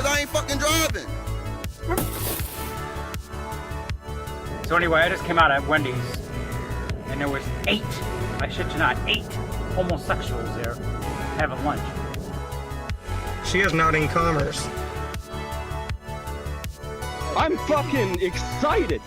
because I ain't fucking driving. So anyway, I just came out at Wendy's, and there was 8, I shit you not, 8 homosexuals there having lunch. She is not in commerce. I'm fucking excited.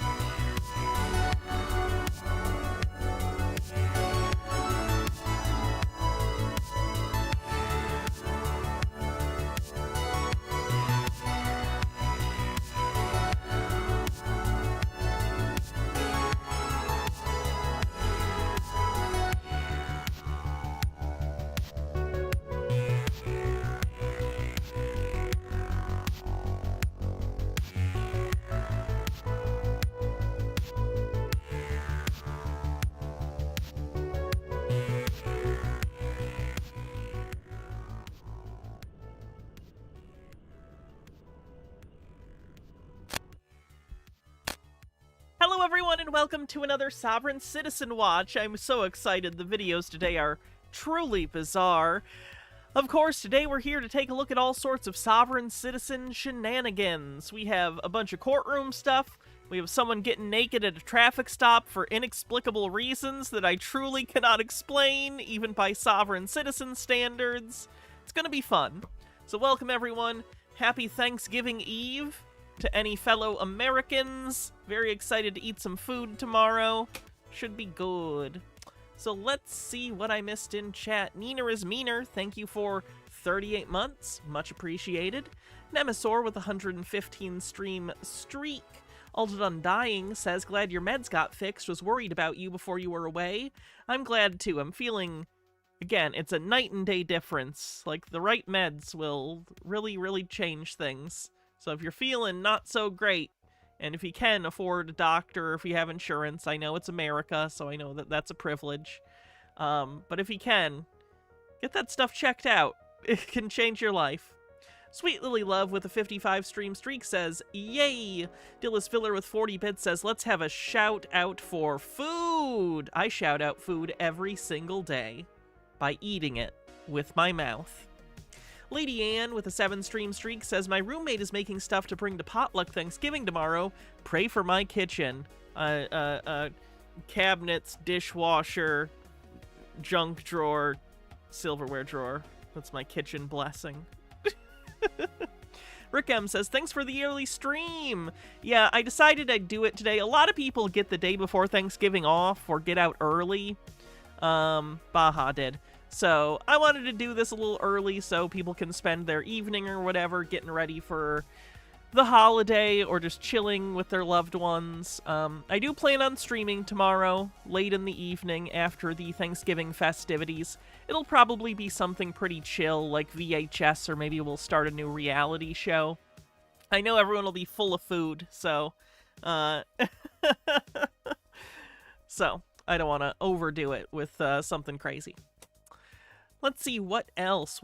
Hello everyone and welcome to another Sovereign Citizen Watch. I'm so excited. The videos today are truly bizarre. Of course, today we're here to take a look at all sorts of Sovereign Citizen shenanigans. We have a bunch of courtroom stuff. We have someone getting naked at a traffic stop for inexplicable reasons that I truly cannot explain, even by Sovereign Citizen standards. It's gonna be fun. So welcome everyone. Happy Thanksgiving Eve to any fellow Americans. Very excited to eat some food tomorrow. Should be good. So let's see what I missed in chat. Neener is Meaner, thank you for 38 months. Much appreciated. Nemesaur with 115 stream streak. Altered Undying says, glad your meds got fixed. Was worried about you before you were away. I'm glad too. I'm feeling, again, it's a night and day difference. Like, the right meds will really change things. So if you're feeling not so great, and if you can afford a doctor, if you have insurance, I know it's America, so I know that that's a privilege. But if you can, get that stuff checked out. It can change your life. Sweet Lily Love with a 55 stream streak says, yay! Dillis Filler with 40 bits says, let's have a shout out for food! I shout out food every single day by eating it with my mouth. Lady Ann with a 7 stream streak says, my roommate is making stuff to bring to potluck Thanksgiving tomorrow. Pray for my kitchen. Cabinets, dishwasher, junk drawer, silverware drawer. That's my kitchen blessing. Rick M says, thanks for the yearly stream. Yeah, I decided I'd do it today. A lot of people get the day before Thanksgiving off or get out early. Baja did. So I wanted to do this a little early so people can spend their evening or whatever getting ready for the holiday or just chilling with their loved ones. I do plan on streaming tomorrow, late in the evening after the Thanksgiving festivities. It'll probably be something pretty chill like VHS, or maybe we'll start a new reality show. I know everyone will be full of food, so so I don't want to overdo it with something crazy. Let's see, what else?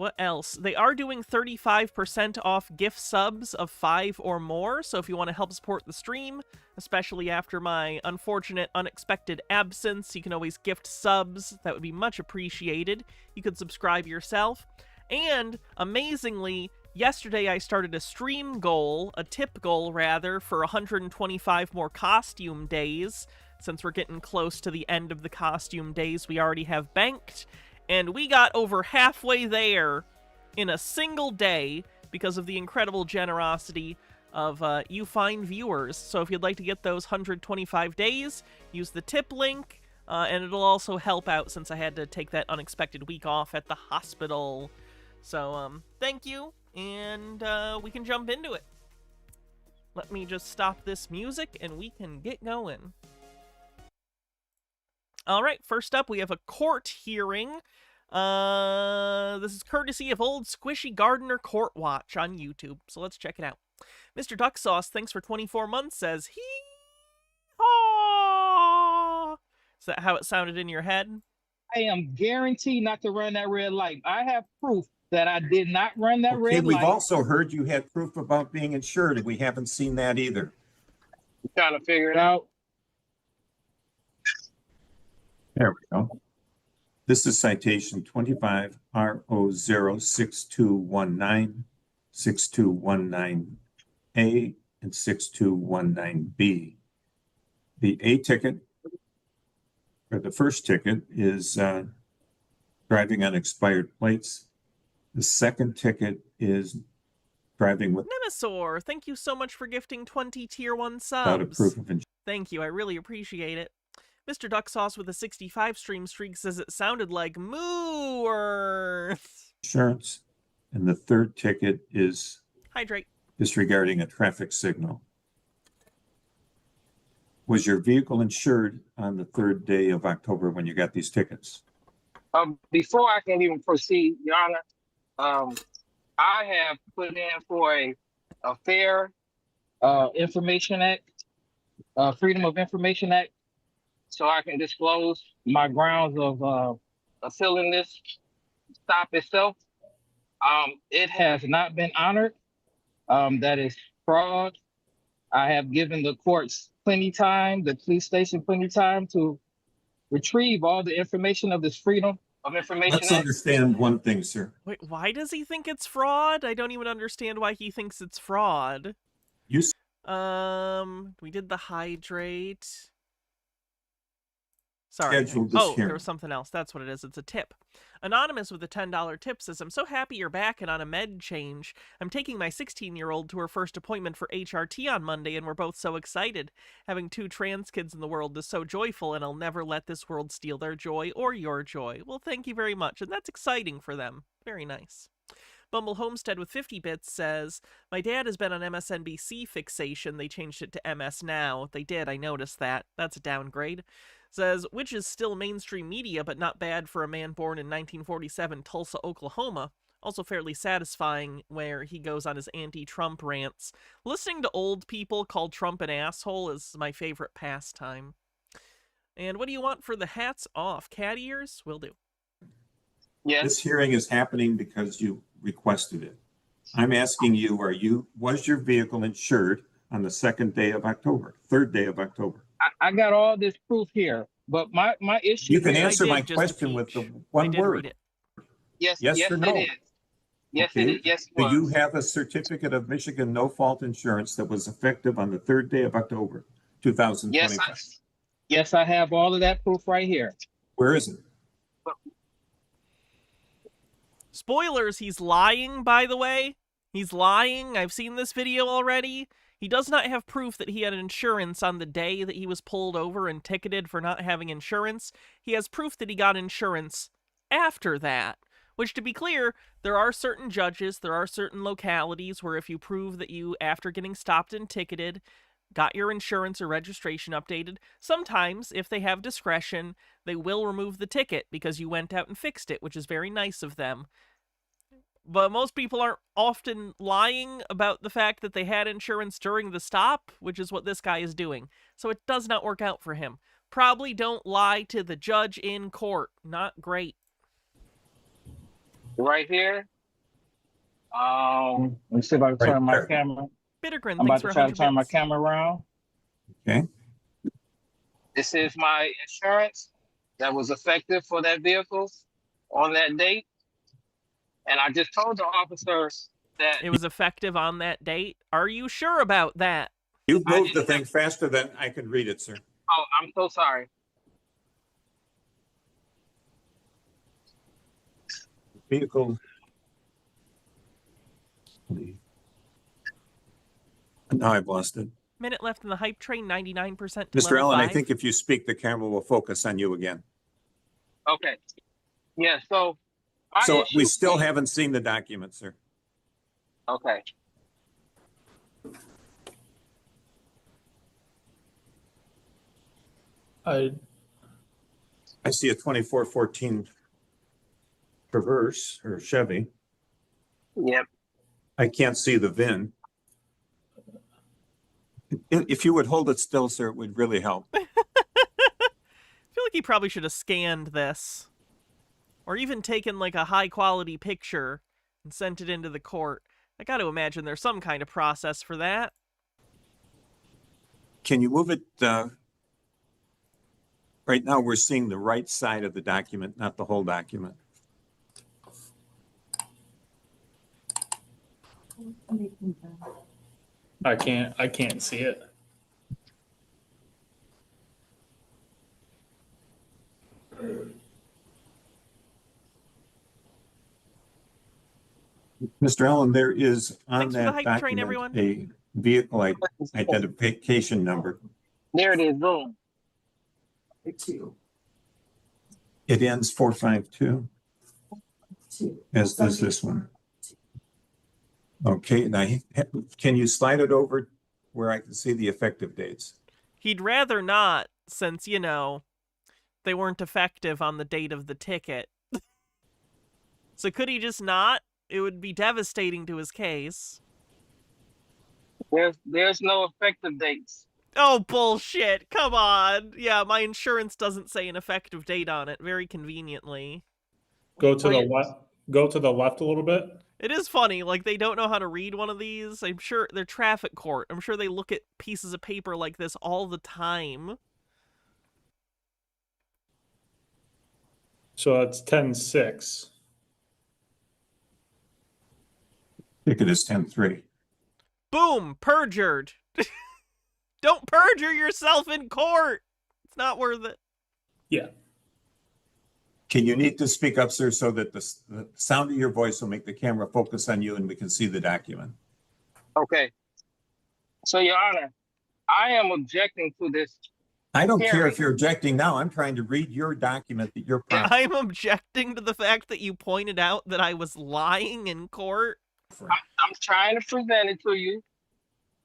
They are doing 35% off gift subs of 5 or more, so if you want to help support the stream, especially after my unfortunate, unexpected absence, you can always gift subs. That would be much appreciated. You could subscribe yourself. And, amazingly, yesterday I started a stream goal, a tip goal rather, for 125 more costume days. Since we're getting close to the end of the costume days we already have banked. And we got over halfway there in a single day because of the incredible generosity of you fine viewers. So if you'd like to get those 125 days, use the tip link, and it'll also help out since I had to take that unexpected week off at the hospital. So, thank you, and we can jump into it. Let me just stop this music, and we can get going. Alright, first up, we have a court hearing. This is courtesy of Old Squishy Gardener Court Watch on YouTube, so let's check it out. Mr. Duck Sauce, thanks for 24 months, says, hee-haw! Is that how it sounded in your head? I am guaranteed not to run that red light. I have proof that I did not run that red light. We've also heard you had proof about being insured, and we haven't seen that either. Trying to figure it out. There we go. This is citation 25 RO06219. 6219A and 6219B. The A ticket, or the first ticket, is driving on expired plates. The second ticket is driving Nemesaur, thank you so much for gifting 20 tier 1 without a subs. proof of insurance. Thank you, I really appreciate it. Mr. Duck Sauce with a 65 stream streak says it sounded like Moo. And the third ticket is Hydrate. disregarding a traffic signal. Was your vehicle insured on the third day of October when you got these tickets? Before I can even proceed, Your Honor, I have put in for a fair Information Act, Freedom of Information Act, so I can disclose my grounds of filling this stop itself. It has not been honored. That is fraud. I have given the courts plenty time, the police station plenty time to retrieve all the information of this Freedom of Information Let's Act. understand one thing, sir. Wait, why does he think it's fraud? I don't even understand why he thinks it's fraud. You We did the hydrate. Sorry. scheduled this Oh, there hearing. was something else. That's what it is. It's a tip. Anonymous with a $10 tip says, I'm so happy you're back and on a med change. I'm taking my 16-year-old to her first appointment for HRT on Monday, and we're both so excited. Having 2 trans kids in the world is so joyful, and I'll never let this world steal their joy or your joy. Well, thank you very much, and that's exciting for them. Very nice. Bumble Homestead with 50 bits says, my dad has been on MSNBC fixation. They changed it to MS Now. They did, I noticed that. That's a downgrade. Says, which is still mainstream media, but not bad for a man born in 1947 Tulsa, Oklahoma. Also fairly satisfying where he goes on his anti-Trump rants. Listening to old people call Trump an asshole is my favorite pastime. And what do you want for the hats off? Cat ears? Will do. Yes. This hearing is happening because you requested it. I'm asking you, was your vehicle insured on the third day of October? I got all this proof here, but my issue. You can I answer did my just question peek. with the I one did read word. it. Yes, Yes yes, or no? it is. Yes, Okay. it is. Yes, it Do you was. have a certificate of Michigan no-fault insurance that was effective on the third day of October, 2025? Yes, I have all of that proof right here. Where is it? Spoilers, he's lying, by the way. He's lying. I've seen this video already. He does not have proof that he had insurance on the day that he was pulled over and ticketed for not having insurance. He has proof that he got insurance after that. Which, to be clear, there are certain judges, there are certain localities where if you prove that you, after getting stopped and ticketed, got your insurance or registration updated, sometimes, if they have discretion, they will remove the ticket because you went out and fixed it, which is very nice of them. But most people aren't often lying about the fact that they had insurance during the stop, which is what this guy is doing. So it does not work out for him. Probably don't lie to the judge in court. Not great. Right here. Let me see if I can Right turn my there. camera. Bittergrin, I'm thanks about for to try to 100 turn my bits. camera around. Okay. This is my insurance that was effective for that vehicle on that date. And I just told the officer that It was effective on that date. Are you sure about that? You've moved the thing faster than I could read it, sir. oh, I'm so sorry. Vehicle. Now I've lost it. Minute left in the hype train, 99% to Mr. level Allen, I 5. think if you speak, the camera will focus on you again. Okay. Yeah, so So we still haven't seen the document, sir. Okay. I see a 2414 Traverse or Chevy. Yep. I can't see the VIN. If you would hold it still, sir, it would really help. I feel like he probably should have scanned this. Or even taken like a high quality picture and sent it into the court. I gotta imagine there's some kind of process for that. Can you move it? Right now, we're seeing the right side of the document, not the whole document. I can't see it. Mr. Allen, there is on Thanks for the that hype train, document everyone. a vehicle identification number. There it is. Boom. It ends 452, as does this one. Okay, now, can you slide it over where I can see the effective dates? He'd rather not, since, you know, they weren't effective on the date of the ticket. So could he just not? It would be devastating to his case. There's no effective dates. Oh, bullshit. Come on. Yeah, my insurance doesn't say an effective date on it, very conveniently. Go to the left. Go to the left a little bit. It is funny, like, they don't know how to read one of these. I'm sure they're traffic court. I'm sure they look at pieces of paper like this all the time. So that's 10-6. Ticket is 10-3. Boom! Perjured! Don't perjure yourself in court! It's not worth it. Yeah. Can you need to speak up, sir, so that the sound of your voice will make the camera focus on you and we can see the document? Okay. So, Your Honor, I am objecting to this. I don't care Hearing. if you're objecting now. I'm trying to read your document that you're prompting. I'm objecting to the fact that you pointed out that I was lying in court. I'm trying to present it to you.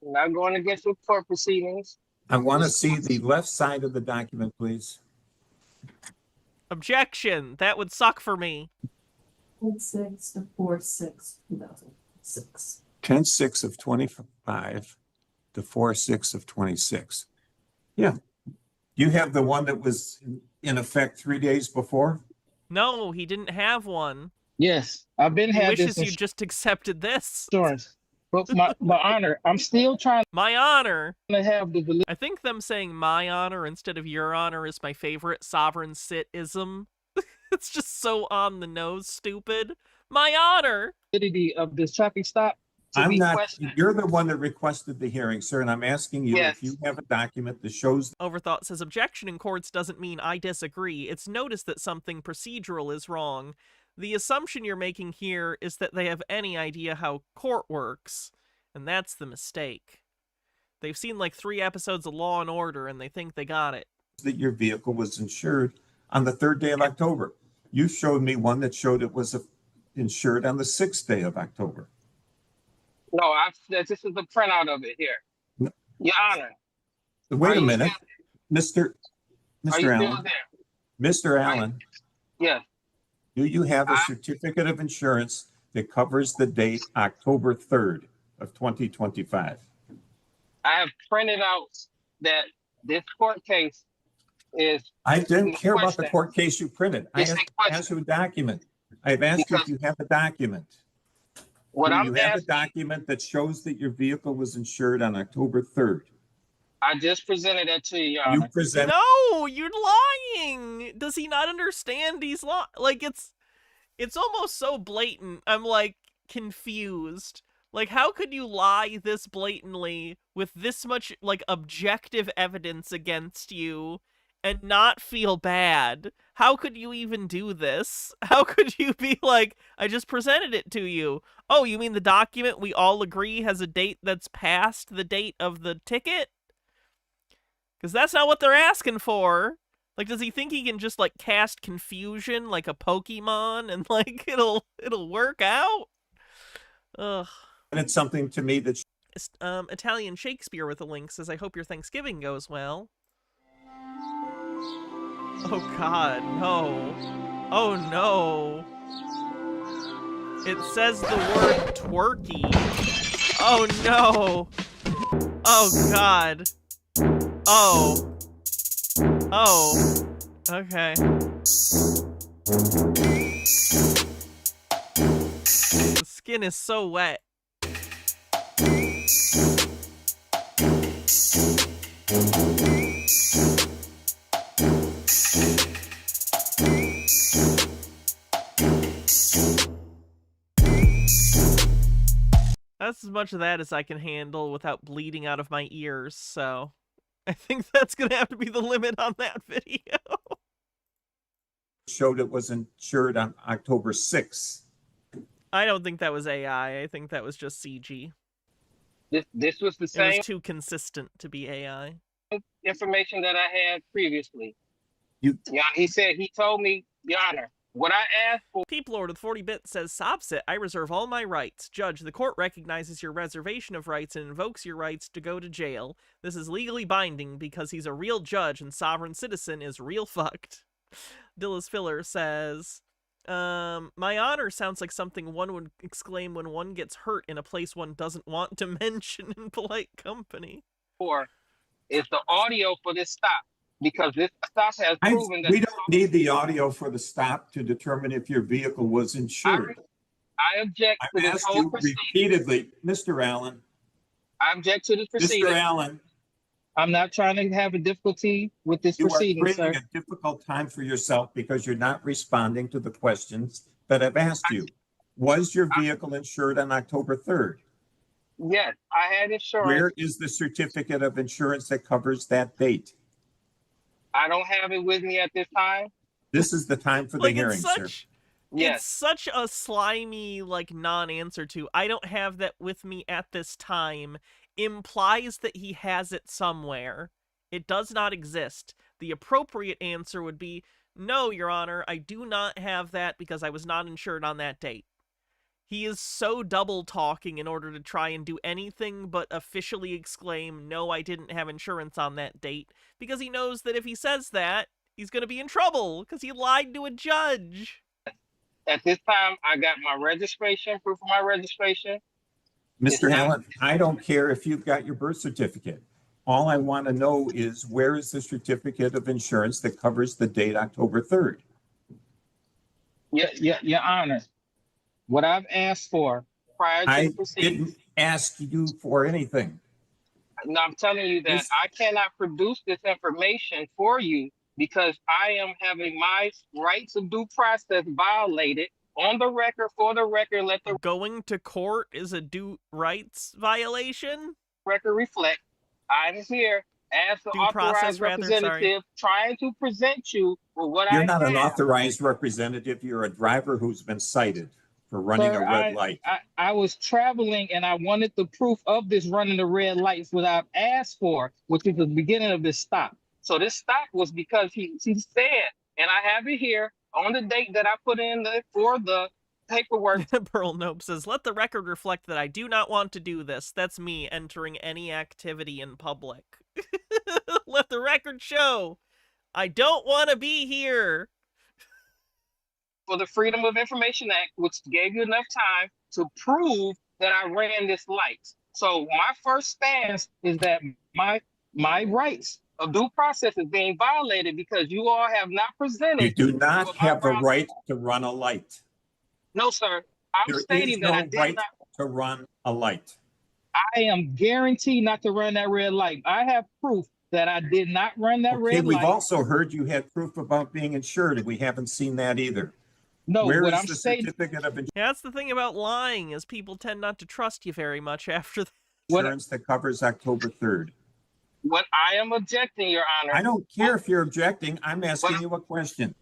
I'm not going against the court proceedings. I want to see the left side of the document, please. Objection! That would suck for me. 6 to 4/6/2006. 10-6 of 25 to 4/6 of 26. Yeah. You have the one that was in effect 3 days before? No, he didn't have one. Yes, I've been He had wishes this you just accepted this. insurance. But my honor, I'm still trying My honor. to have the validity. I think them saying my honor instead of your honor is my favorite sovereign sit-ism. It's just so on the nose stupid. My honor! Of this traffic stop. to I'm be not, questioned. you're the one that requested the hearing, sir, and I'm asking you Yes. if you have a document that shows Overthought says objection in courts doesn't mean I disagree. It's notice that something procedural is wrong. The assumption you're making here is that they have any idea how court works, and that's the mistake. They've seen like 3 episodes of Law and Order, and they think they got it. that your vehicle was insured on the 3rd day of October. You showed me one that showed it was insured on the 6th day of October. No, this is the printout of it here. No. Your Honor. Wait a minute, Mr. Are you still Allen. there? Mr. Allen, Yes. do you have a certificate of insurance that covers the date October 3rd of 2025? I have printed out that this court case is. I didn't care about the Question. court case you printed. I It's a asked you a document. I've asked you if Because- you have a document. What Do I'm you have a asking, document that shows that your vehicle was insured on October 3rd? I just presented that to you, Your You Honor. presented, No, you're lying. Does he not understand he's like it's almost so blatant. I'm like confused. Like how could you lie this blatantly with this much like objective evidence against you and not feel bad? How could you even do this? How could you be like, I just presented it to you? Oh, you mean the document we all agree has a date that's past the date of the ticket? Because that's not what they're asking for. Like, does he think he can just, like, cast confusion like a Pokemon and, like, it'll work out? Ugh. it's something to me that Italian Shakespeare with a link says, I hope your Thanksgiving goes well. Oh, God, no. Oh, no. It says the word twerky. Oh, no. Oh, God. Oh. Oh. Okay. The skin is so wet. That's as much of that as I can handle without bleeding out of my ears, so I think that's gonna have to be the limit on that video. Showed it was insured on October 6th. I don't think that was AI. I think that was just CG. This was the It same was too consistent to be AI. information that I had previously. You- Yeah, he told me, Your Honor, what I asked for. Peep Lord with 40-bit says, Sobsit, I reserve all my rights. Judge, the court recognizes your reservation of rights and invokes your rights to go to jail. This is legally binding because he's a real judge and sovereign citizen is real fucked. Dillis Filler says, my honor sounds like something one would exclaim when one gets hurt in a place one doesn't want to mention in polite company. Is the audio for this stop, because this stop has proven that We don't need the audio for the stop to determine if your vehicle was insured. I object to I've this asked whole you proceeding. repeatedly, Mr. Allen, I object to this proceeding. Mr. Allen, I'm not trying to have a difficulty with this you are proceeding, sir. creating a difficult time for yourself because you're not responding to the questions that I've asked you. Was your vehicle insured on October 3rd? Yes, I had insurance. Where is the certificate of insurance that covers that date? I don't have it with me at this time. This is the time for the Like, hearing, it's sir. such... Yes. It's such a slimy, like, non-answer to, I don't have that with me at this time, implies that he has it somewhere. It does not exist. The appropriate answer would be, no, Your Honor, I do not have that because I was not insured on that date. He is so double-talking in order to try and do anything but officially exclaim, no, I didn't have insurance on that date, because he knows that if he says that, he's going to be in trouble, because he lied to a judge. At this time, I got my registration, proof of my registration. Mr. Allen, I don't care if you've got your birth certificate. All I want to know is where is the certificate of insurance that covers the date October 3rd? Your Honor, what I've asked for prior to I the proceeding. didn't ask you for anything. No, I'm telling you that This- I cannot produce this information for you because I am having my rights of due process violated on the record, for the record, let the Going to court is a due rights violation? record reflect. I'm here as the Due process, authorized rather, sorry. representative trying to present you with what You're I not an have. authorized representative. You're a driver who's been cited for running Sir, a red light. I was traveling and I wanted the proof of this running the red lights that I've asked for, which is the beginning of this stop. So this stop was because he said, and I have it here on the date that I put in for the paperwork. Pearl Nope says, let the record reflect that I do not want to do this. That's me entering any activity in public. Let the record show. I don't want to be here. For the Freedom of Information Act, which gave you enough time to prove that I ran this light. So my first stance is that my rights of due process is being violated because you all have not presented. You do not what my have the grounds- right to run a light. No, sir. I'm There is stating that no I did right not. to run a light. I am guaranteed not to run that red light. I have proof that I did not run that Okay, red we've light. also heard you had proof about being insured, and we haven't seen that either. No, Where what is I'm the stating. certificate of Yeah, that's the thing about lying, is people tend not to trust you very much after that. insurance that covers October 3rd? What I am objecting, Your Honor. I don't care if you're objecting. I'm asking you a question.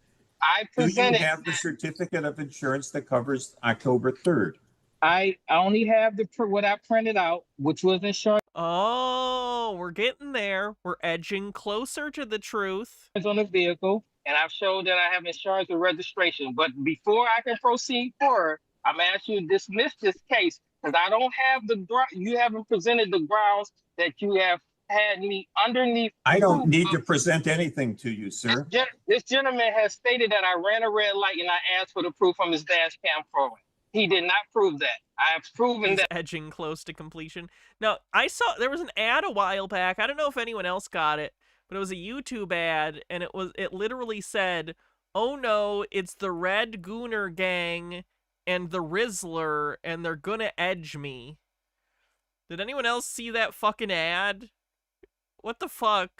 I Do you presented. have the certificate of insurance that covers October 3rd? I only have what I printed out, which was insurance Oh, we're getting there. We're edging closer to the truth. on the vehicle, and I've showed that I have insurance and registration. But before I can proceed forward, I'm asking you to dismiss this case because I don't have you haven't presented the grounds that you have had me underneath. I don't proof need of- to present anything to you, sir. This gentleman has stated that I ran a red light and I asked for the proof from his dash cam program. He did not prove that. I have proven He's that. edging close to completion. Now, I saw there was an ad a while back. I don't know if anyone else got it, but it was a YouTube ad, and it literally said, "Oh no, it's the Red Gooner Gang and the Rizzler, and they're gonna edge me." Did anyone else see that fucking ad? What the fuck?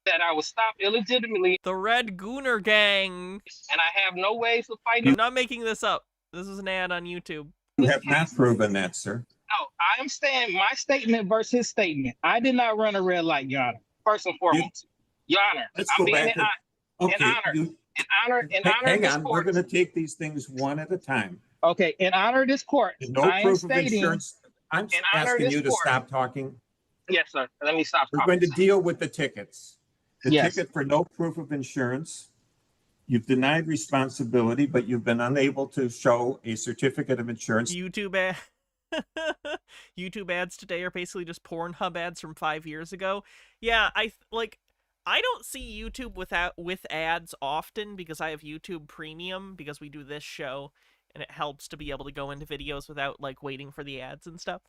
That I was stopped illegitimately The Red Gooner Gang. and I have no ways of I'm fighting. not making this up. This is an ad on YouTube. You have not proven that, sir. No, I'm saying my statement versus his statement. I did not run a red light, Your Honor. First and foremost, Your Honor, Let's I'm go being back. in honor, You, in honor of hang this on, we're court. gonna take these things one at a time. Okay, in honor of this court, No I am proof of stating. insurance. I'm in honor of asking this you to court- stop talking. Yes, sir. Let me stop. We're going to deal with the tickets. The Yes. ticket for no proof of insurance. You've denied responsibility, but you've been unable to show a certificate of insurance. YouTube ad YouTube ads today are basically just Pornhub ads from 5 years ago. Yeah, I don't see YouTube with ads often because I have YouTube Premium because we do this show and it helps to be able to go into videos without like waiting for the ads and stuff.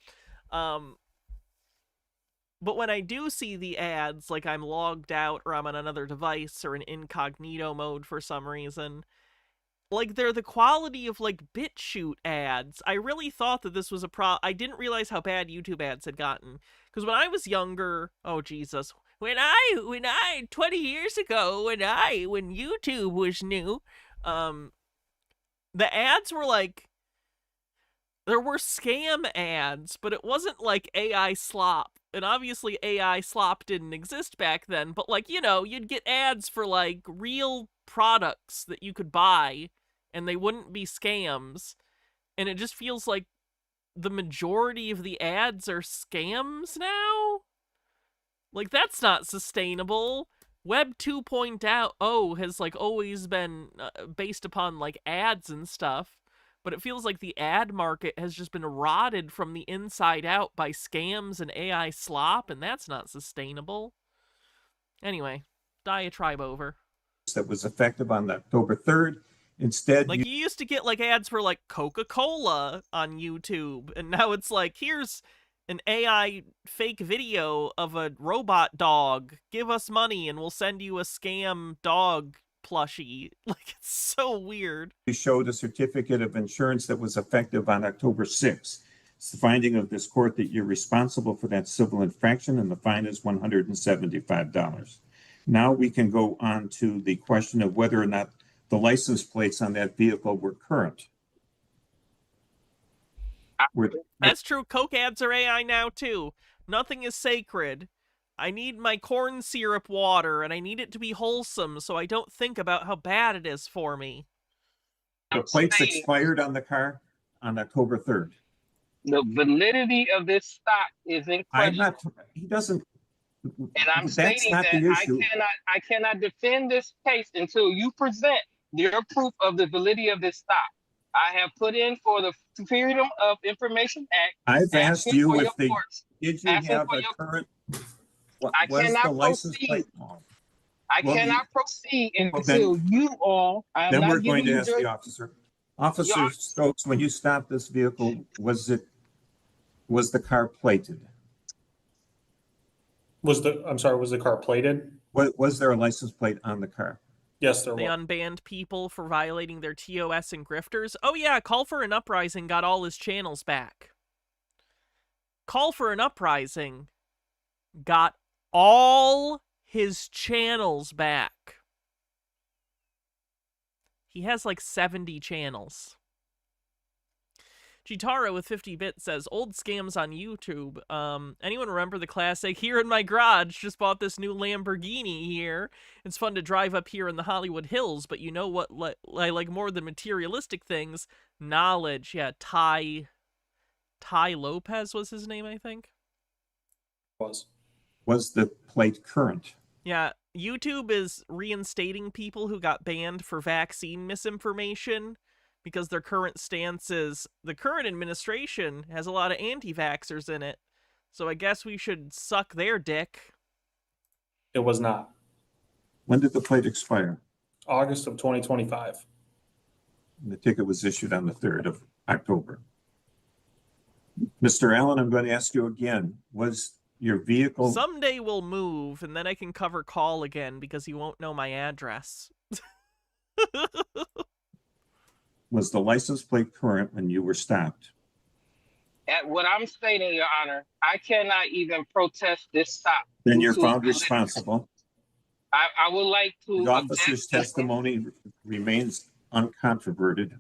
But when I do see the ads, like I'm logged out or I'm on another device or in incognito mode for some reason, like they're the quality of like BitChute ads. I really thought that this was I didn't realize how bad YouTube ads had gotten. Because when I was younger, oh Jesus, when I 20 years ago, when YouTube was new, the ads were like, there were scam ads, but it wasn't like AI slop. And obviously AI slop didn't exist back then, but like, you know, you'd get ads for like real products that you could buy and they wouldn't be scams. And it just feels like the majority of the ads are scams now. Like that's not sustainable. Web 2.0 has like always been based upon like ads and stuff. But it feels like the ad market has just been rotted from the inside out by scams and AI slop, and that's not sustainable. Anyway, diatribe over. That was effective on October 3rd. Instead, like you used to get like ads for like Coca-Cola on YouTube, and now it's like, here's an AI fake video of a robot dog. Give us money and we'll send you a scam dog plushie. Like, it's so weird. You showed a certificate of insurance that was effective on October 6th. It's the finding of this court that you're responsible for that civil infraction, and the fine is $175. Now we can go on to the question of whether or not the license plates on that vehicle were current. That's true. Coke ads are AI now too. Nothing is sacred. I need my corn syrup water, and I need it to be wholesome so I don't think about how bad it is for me. The plates expired on the car on October 3rd. The validity of this stock is in I'm question. not, he doesn't, And I'm that's stating not that the issue. I cannot defend this case until you present your proof of the validity of this stock. I have put in for the Freedom of Information Act. I've asked you if the, courts. did you Asking have for a your- current, I was cannot the license proceed. plate? I Well, cannot proceed then- until you all. I am Then not we're going giving to you ask the your- officer. Officer Stokes, when you stopped this vehicle, was the car plated? Was the car plated? Was there a license plate on the car? Yes, there They was. unbanned people for violating their TOS and grifters. Oh yeah, Call for an Uprising got all his channels back. Call for an Uprising got all his channels back. He has like 70 channels. Chitara with 50 bits says, old scams on YouTube. Anyone remember the classic, here in my garage, just bought this new Lamborghini here. It's fun to drive up here in the Hollywood Hills, but you know what I like more than materialistic things? Knowledge. Yeah, Ty Lopez was his name, I think. Was the plate current? Yeah, YouTube is reinstating people who got banned for vaccine misinformation because their current stance is the current administration has a lot of anti-vaxxers in it. So I guess we should suck their dick. It was not. When did the plate expire? August of 2025. The ticket was issued on the 3rd of October. Mr. Allen, I'm going to ask you again, was your vehicle... Someday we'll move, and then I can cover Call again because he won't know my address. Was the license plate current when you were stopped? At what I'm stating, Your Honor, I cannot even protest this stop. Then you're found responsible. I would like to. The officer's object- testimony remains uncontroverted.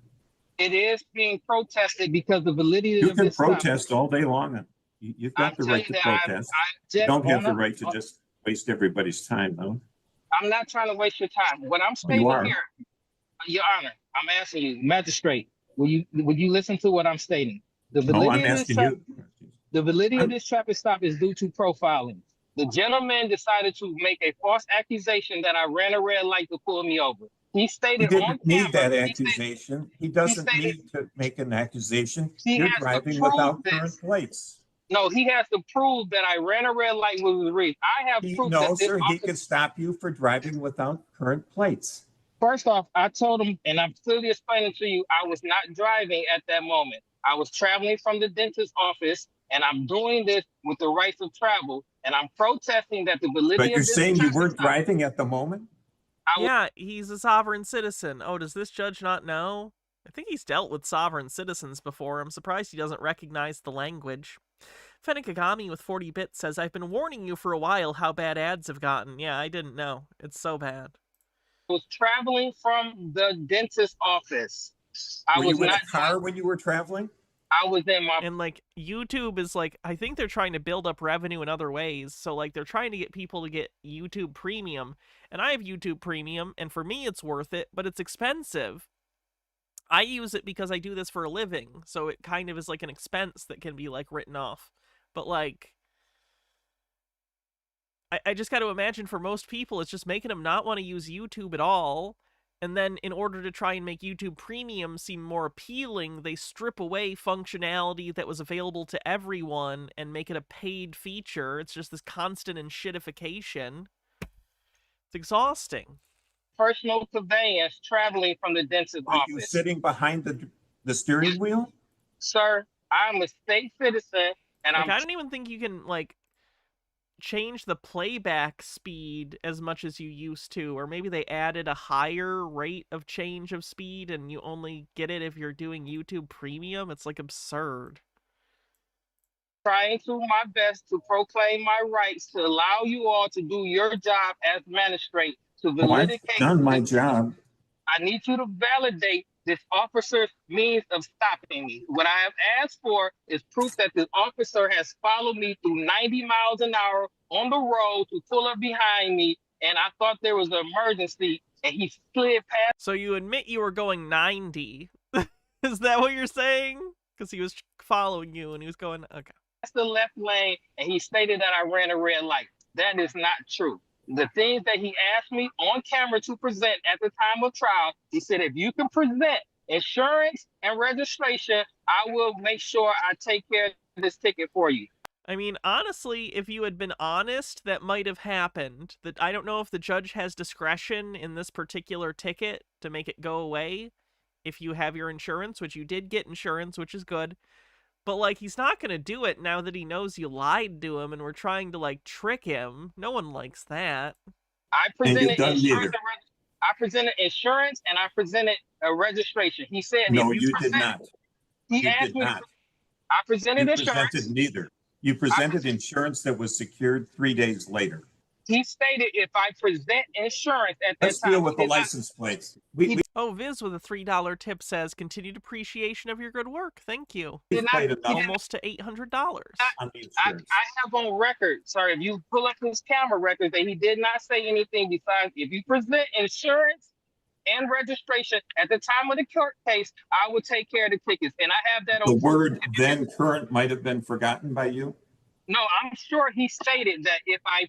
It is being protested because the validity You of can this stop. protest all day long. You've got the I'm right telling to you that protest. I You just don't have the wanna- right to just waste everybody's time, though. I'm not trying to waste your time. What I'm You stating are. here, Your Honor, I'm asking you, magistrate, will you listen to what I'm stating? The No, validity I'm of this asking traffic, you. the validity of this traffic stop is due to profiling. The gentleman decided to make a false accusation that I ran a red light to pull me over. He He stated on didn't need camera. that he stated- accusation. He doesn't stated- need to make an accusation. He You're has to driving prove without this. current plates. No, he has to prove that I ran a red light with read. I have proof No, that this sir, he officer. could stop you for driving without current plates. First off, I told him, and I'm clearly explaining to you, I was not driving at that moment. I was traveling from the dentist's office, and I'm doing this with the rights of travel, and I'm protesting that the validity But of you're this saying you traffic weren't stop- driving at the moment? Yeah, he's a sovereign citizen. Oh, does this judge not know? I think he's dealt with sovereign citizens before. I'm surprised he doesn't recognize the language. Fennikagami with 40 bits says, I've been warning you for a while how bad ads have gotten. Yeah, I didn't know. It's so bad. I was traveling from the dentist's office. Were you in a car when you were traveling? I was in my. And like YouTube is like, I think they're trying to build up revenue in other ways. So like they're trying to get people to get YouTube Premium. And I have YouTube Premium, and for me it's worth it, but it's expensive. I use it because I do this for a living, so it kind of is like an expense that can be like written off. But like, I just got to imagine for most people, it's just making them not want to use YouTube at all. And then in order to try and make YouTube Premium seem more appealing, they strip away functionality that was available to everyone and make it a paid feature. It's just this constant shitification. It's exhausting. Personal conveyance traveling from the dentist's Were you office. sitting behind the steering wheel? Sir, I'm a state citizen, and Like, I'm I don't even think you can, like, change the playback speed as much as you used to, or maybe they added a higher rate of change of speed and you only get it if you're doing YouTube Premium. It's like absurd. trying to my best to proclaim my rights to allow you all to do your job as magistrate to Oh, I've validate. done my job. I need you to validate this officer's means of stopping me. What I have asked for is proof that this officer has followed me through 90 miles an hour on the road to pull up behind me, and I thought there was an emergency, and he slid past So you admit you were going 90. Is that what you're saying? Because he was following you and he was going, okay. the left lane, and he stated that I ran a red light. That is not true. The things that he asked me on camera to present at the time of trial, he said, if you can present insurance and registration, I will make sure I take care of this ticket for you. I mean, honestly, if you had been honest, that might have happened. That I don't know if the judge has discretion in this particular ticket to make it go away if you have your insurance, which you did get insurance, which is good. But, like, he's not going to do it now that he knows you lied to him and we're trying to, like, trick him. No one likes that. I And you've presented done insurance. neither. I presented insurance and I presented a registration. He said, No, if you did present- not. He You asked did me. not. I presented You insurance. presented neither. You presented insurance that was secured 3 days later. He stated if I present insurance at that Let's time. deal with the he did not- license plates. We Oh, Viz with a $3 tip says, continued appreciation of your good work. Thank you. Did not- played he did enough Almost to $800. on the I insurance. have on record, sir, if you pull up his camera records, that he did not say anything besides if you present insurance and registration at the time of the court case, I will take care of the tickets. And I have that The on word then current might have been forgotten by you. No, I'm sure he stated that if I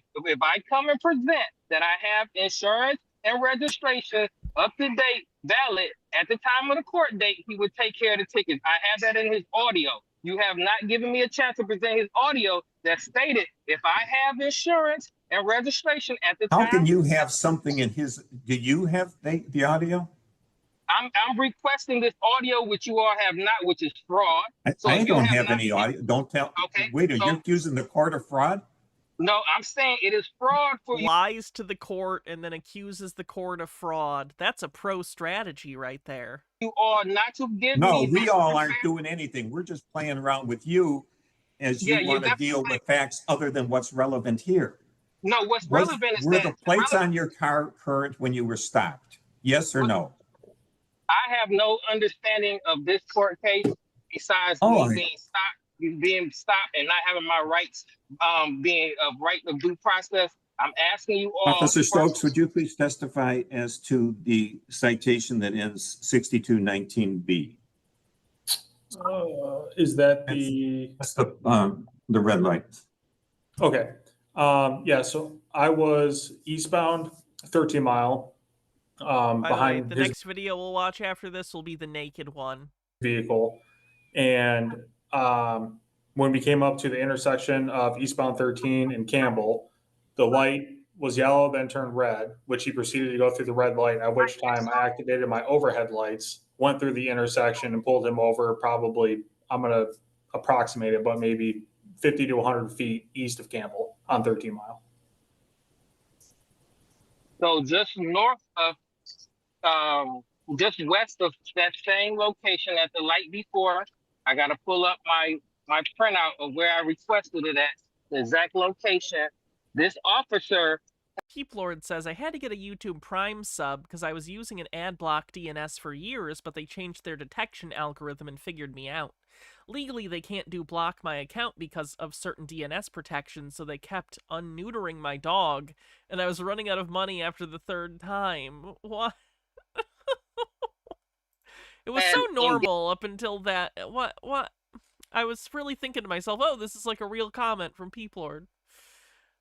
come and present that I have insurance and registration up to date, valid at the time of the court date, he would take care of the tickets. I have that in his audio. You have not given me a chance to present his audio that stated if I have insurance and registration at the How time. can you have something in his, do you have the audio? I'm requesting this audio which you all have not, which is fraud. So I if you don't have have not- any audio. Don't tell. Okay, Wait, are so- you accusing the court of fraud? No, I'm saying it is fraud for you. Lies to the court and then accuses the court of fraud. That's a pro strategy right there. You all not to give No, me. we all aren't doing anything. We're just playing around with you as you Yeah, you want to definitely- deal with facts other than what's relevant here. No, what's Was- relevant is Were that the plates relevant- on your car current when you were stopped? Yes or no? I have no understanding of this court case besides Oh, me being stopped and not having my rights, being a right of due process. I'm asking you all. Officer Stokes, would you please testify as to the citation that ends 6219B? Is that the, That's the red light. okay. Yeah, so I was eastbound 13 Mile, By the way, behind the his next video we'll watch after this will be the naked one. vehicle. And when we came up to the intersection of eastbound 13 and Campbell, the light was yellow, then turned red, which he proceeded to go through the red light, at which time I activated my overhead lights, went through the intersection and pulled him over probably, I'm going to approximate it, but maybe 50 to 100 feet east of Campbell on 13 Mile. So just north of, just west of that same location at the light before, I got to pull up my printout of where I requested it at, the exact location. This officer. Peep Lord says, I had to get a YouTube Prime sub because I was using an ad block DNS for years, but they changed their detection algorithm and figured me out. Legally, they can't block my account because of certain DNS protections, so they kept unneutering my dog, and I was running out of money after the third time. What? It was so normal up until that. What? I was really thinking to myself, oh, this is like a real comment from Peep Lord.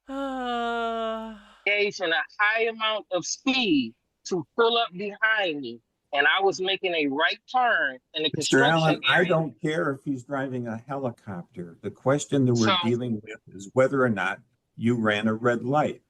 Engaged in a high amount of speed to pull up behind me, and I was making a right turn in the Mr. construction Allen, I area. don't care if he's driving a helicopter. The question that we're dealing with is whether or not you ran a red light.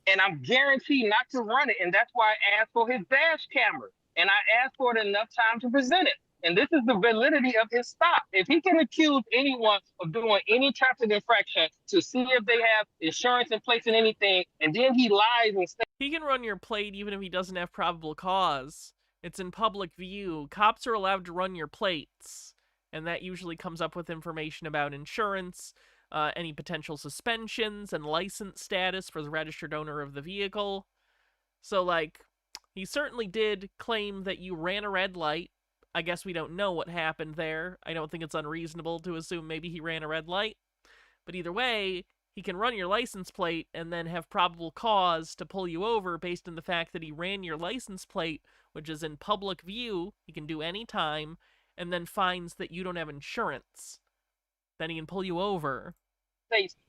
And I'm guaranteed not to run it, and that's why I asked for his dash camera, and I asked for it enough time to present it. And this is the validity of his stop. If he can accuse anyone of doing any traffic infraction to see if they have insurance in place and anything, and then he lies and says he can run your plate even if he doesn't have probable cause. It's in public view. Cops are allowed to run your plates, and that usually comes up with information about insurance, any potential suspensions, and license status for the registered owner of the vehicle. So, like, he certainly did claim that you ran a red light. I guess we don't know what happened there. I don't think it's unreasonable to assume maybe he ran a red light. But either way, he can run your license plate and then have probable cause to pull you over based on the fact that he ran your license plate, which is in public view, he can do any time, and then finds that you don't have insurance. Then he can pull you over.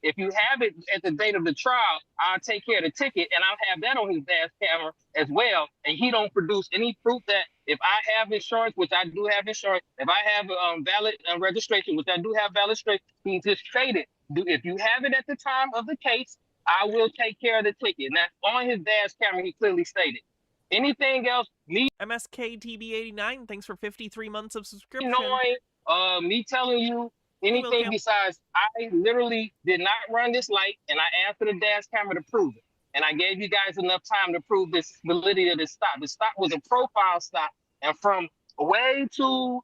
if you have it at the date of the trial, I'll take care of the ticket, and I'll have that on his dash camera as well. And he don't produce any proof that if I have insurance, which I do have insurance, if I have valid registration, which I do have valid registration, he just stated, if you have it at the time of the case, I will take care of the ticket. And that's on his dash camera, he clearly stated. Anything else, me MSKTB89, thanks for 53 months of subscription. knowing, me telling you anything besides, I literally did not run this light, and I asked for the dash camera to prove it. And I gave you guys enough time to prove this validity of this stop. The stop was a profile stop, and from way to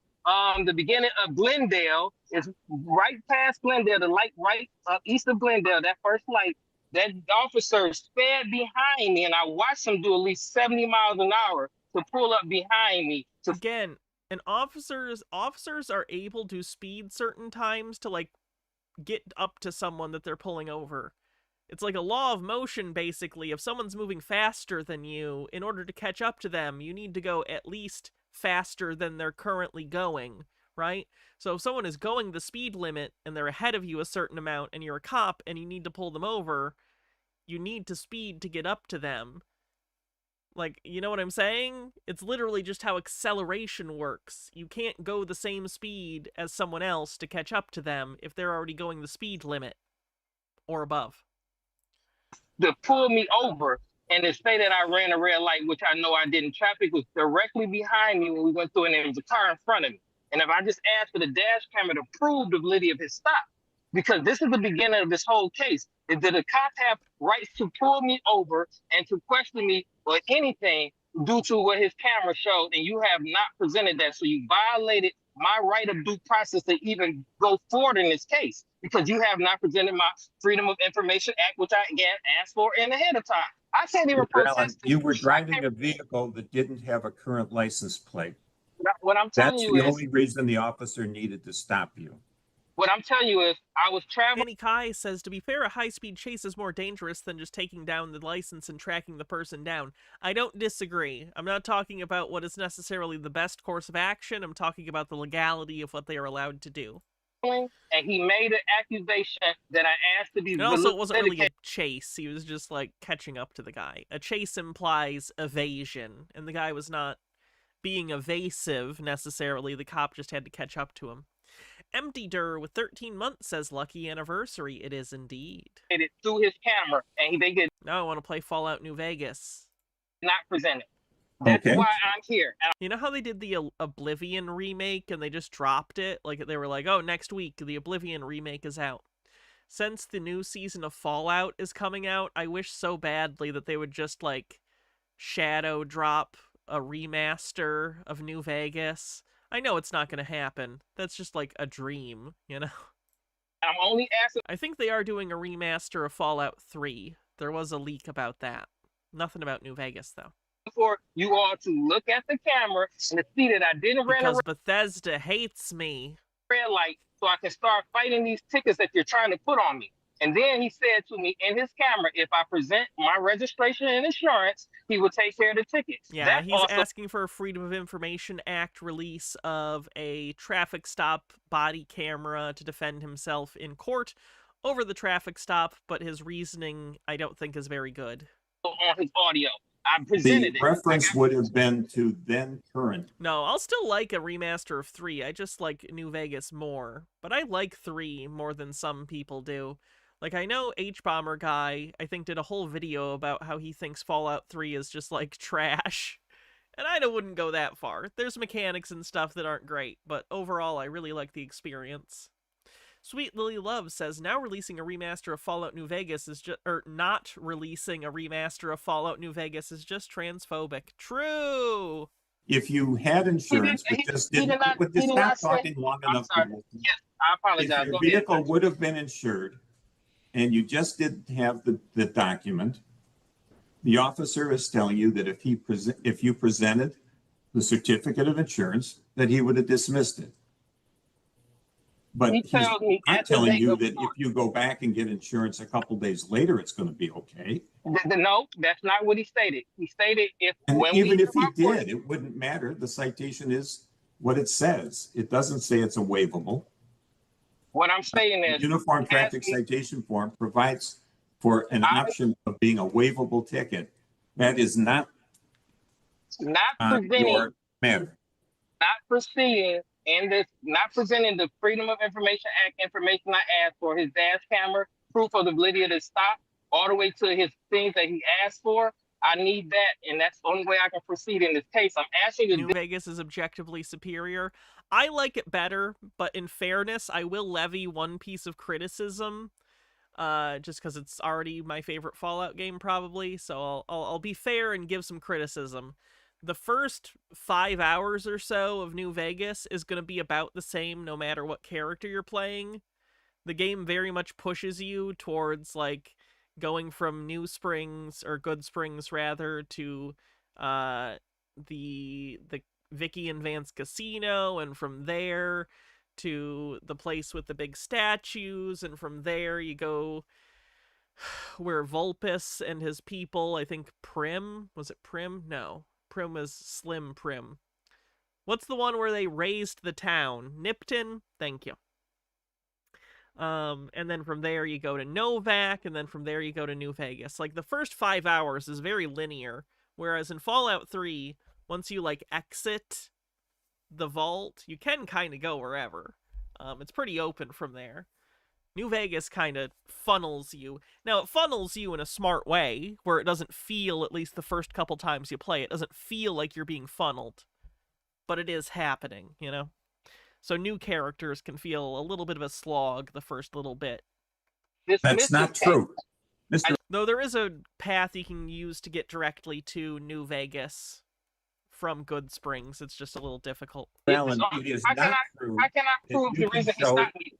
the beginning of Glendale, is right past Glendale, the light right east of Glendale, that first light, that officer sped behind me, and I watched him do at least 70 miles an hour to pull up behind me. Again, and officers are able to speed certain times to, like, get up to someone that they're pulling over. It's like a law of motion, basically. If someone's moving faster than you, in order to catch up to them, you need to go at least faster than they're currently going, right? So if someone is going the speed limit and they're ahead of you a certain amount and you're a cop and you need to pull them over, you need to speed to get up to them. Like, you know what I'm saying? It's literally just how acceleration works. You can't go the same speed as someone else to catch up to them if they're already going the speed limit or above. To pull me over and to say that I ran a red light, which I know I didn't. Traffic was directly behind me when we went through, and there was a car in front of me. And if I just asked for the dash camera to prove the validity of his stop, because this is the beginning of this whole case, is that the cops have rights to pull me over and to question me or anything due to what his camera showed, and you have not presented that. So you violated my right of due process to even go forward in this case, because you have not presented my Freedom of Information Act, which I again asked for in ahead of time. I can't even Mr. Allen, protest. you were driving a vehicle that didn't have a current license plate. what I'm telling That's you the is, only reason the officer needed to stop you. what I'm telling you is, I was traveling. Danny Kai says, to be fair, a high-speed chase is more dangerous than just taking down the license and tracking the person down. I don't disagree. I'm not talking about what is necessarily the best course of action. I'm talking about the legality of what they are allowed to do. And he made an accusation that I asked to be And also, it wasn't really a litigated. chase. He was just, like, catching up to the guy. A chase implies evasion, and the guy was not being evasive, necessarily. The cop just had to catch up to him. Empty Dur with 13 months says, lucky anniversary. It is indeed. It through his camera, and they did Now I want to play Fallout New Vegas. not present it. That's Okay. why I'm here. And You know how they did the Oblivion remake and they just dropped it? Like, they were like, oh, next week, the Oblivion remake is out. Since the new season of Fallout is coming out, I wish so badly that they would just, like, shadow drop a remaster of New Vegas. I know it's not going to happen. That's just, like, a dream, you know? I'm only asking I think they are doing a remaster of Fallout 3. There was a leak about that. Nothing about New Vegas, though. for you all to look at the camera and to see that I didn't run a Because Bethesda hates me. red light so I can start fighting these tickets that you're trying to put on me. And then he said to me in his camera, if I present my registration and insurance, he will take care of the tickets. Yeah, That's he's also asking for a Freedom of Information Act release of a traffic stop body camera to defend himself in court over the traffic stop, but his reasoning, I don't think, is very good. on his audio. I The presented it. reference would have been to then current. No, I'll still like a remaster of 3. I just like New Vegas more. But I like 3 more than some people do. Like, I know H-Bomber Guy, I think, did a whole video about how he thinks Fallout 3 is just, like, trash. And I wouldn't go that far. There's mechanics and stuff that aren't great, but overall, I really like the experience. Sweet Lily Love says, now releasing a remaster of Fallout New Vegas is just, or not releasing a remaster of Fallout New Vegas is just transphobic. True! If you had insurance, but just didn't, but just not talking long enough. sorry. Yes, I apologize. If your Go ahead. vehicle would have been insured and you just didn't have the document, the officer is telling you that if you presented the certificate of insurance, that he would have dismissed it. But He he's tells me not at the telling date you of that if you go back and get insurance a couple days later, it's going to be okay. No, that's not what he stated. He stated if And when even we if he did, it wouldn't matter. The citation is what it says. It doesn't say it's a waivable. what I'm saying The is Uniform Traffic Citation Form provides for an option of being a waivable ticket. That is not not on presenting, your matter. not proceeding in this, not presenting the Freedom of Information Act information I asked for, his dash camera, proof of the validity of the stop, all the way to his things that he asked for. I need that, and that's the only way I can proceed in this case. I'm asking you New to Vegas is objectively superior. I like it better, but in fairness, I will levy one piece of criticism, just because it's already my favorite Fallout game, probably. So I'll be fair and give some criticism. The first 5 hours or so of New Vegas is going to be about the same no matter what character you're playing. The game very much pushes you towards, like, going from New Springs, or Good Springs, rather, to the Vicky and Vance Casino, and from there to the place with the big statues, and from there you go where Vulpes and his people, I think Prim, was it Prim? No. Prim was Slim Prim. What's the one where they raised the town? Nipton? Thank you. And then from there you go to Novak, and then from there you go to New Vegas. Like, the first 5 hours is very linear, whereas in Fallout 3, once you, like, exit the vault, you can kind of go wherever. It's pretty open from there. New Vegas kind of funnels you. Now, it funnels you in a smart way, where it doesn't feel, at least the first couple times you play, it doesn't feel like you're being funneled. But it is happening, you know? So new characters can feel a little bit of a slog the first little bit. That's not true. Mr. Though there is a path you can use to get directly to New Vegas from Good Springs. It's just a little difficult. Allen, it is I not cannot, true. I cannot that prove you the can reason he show- stopped me.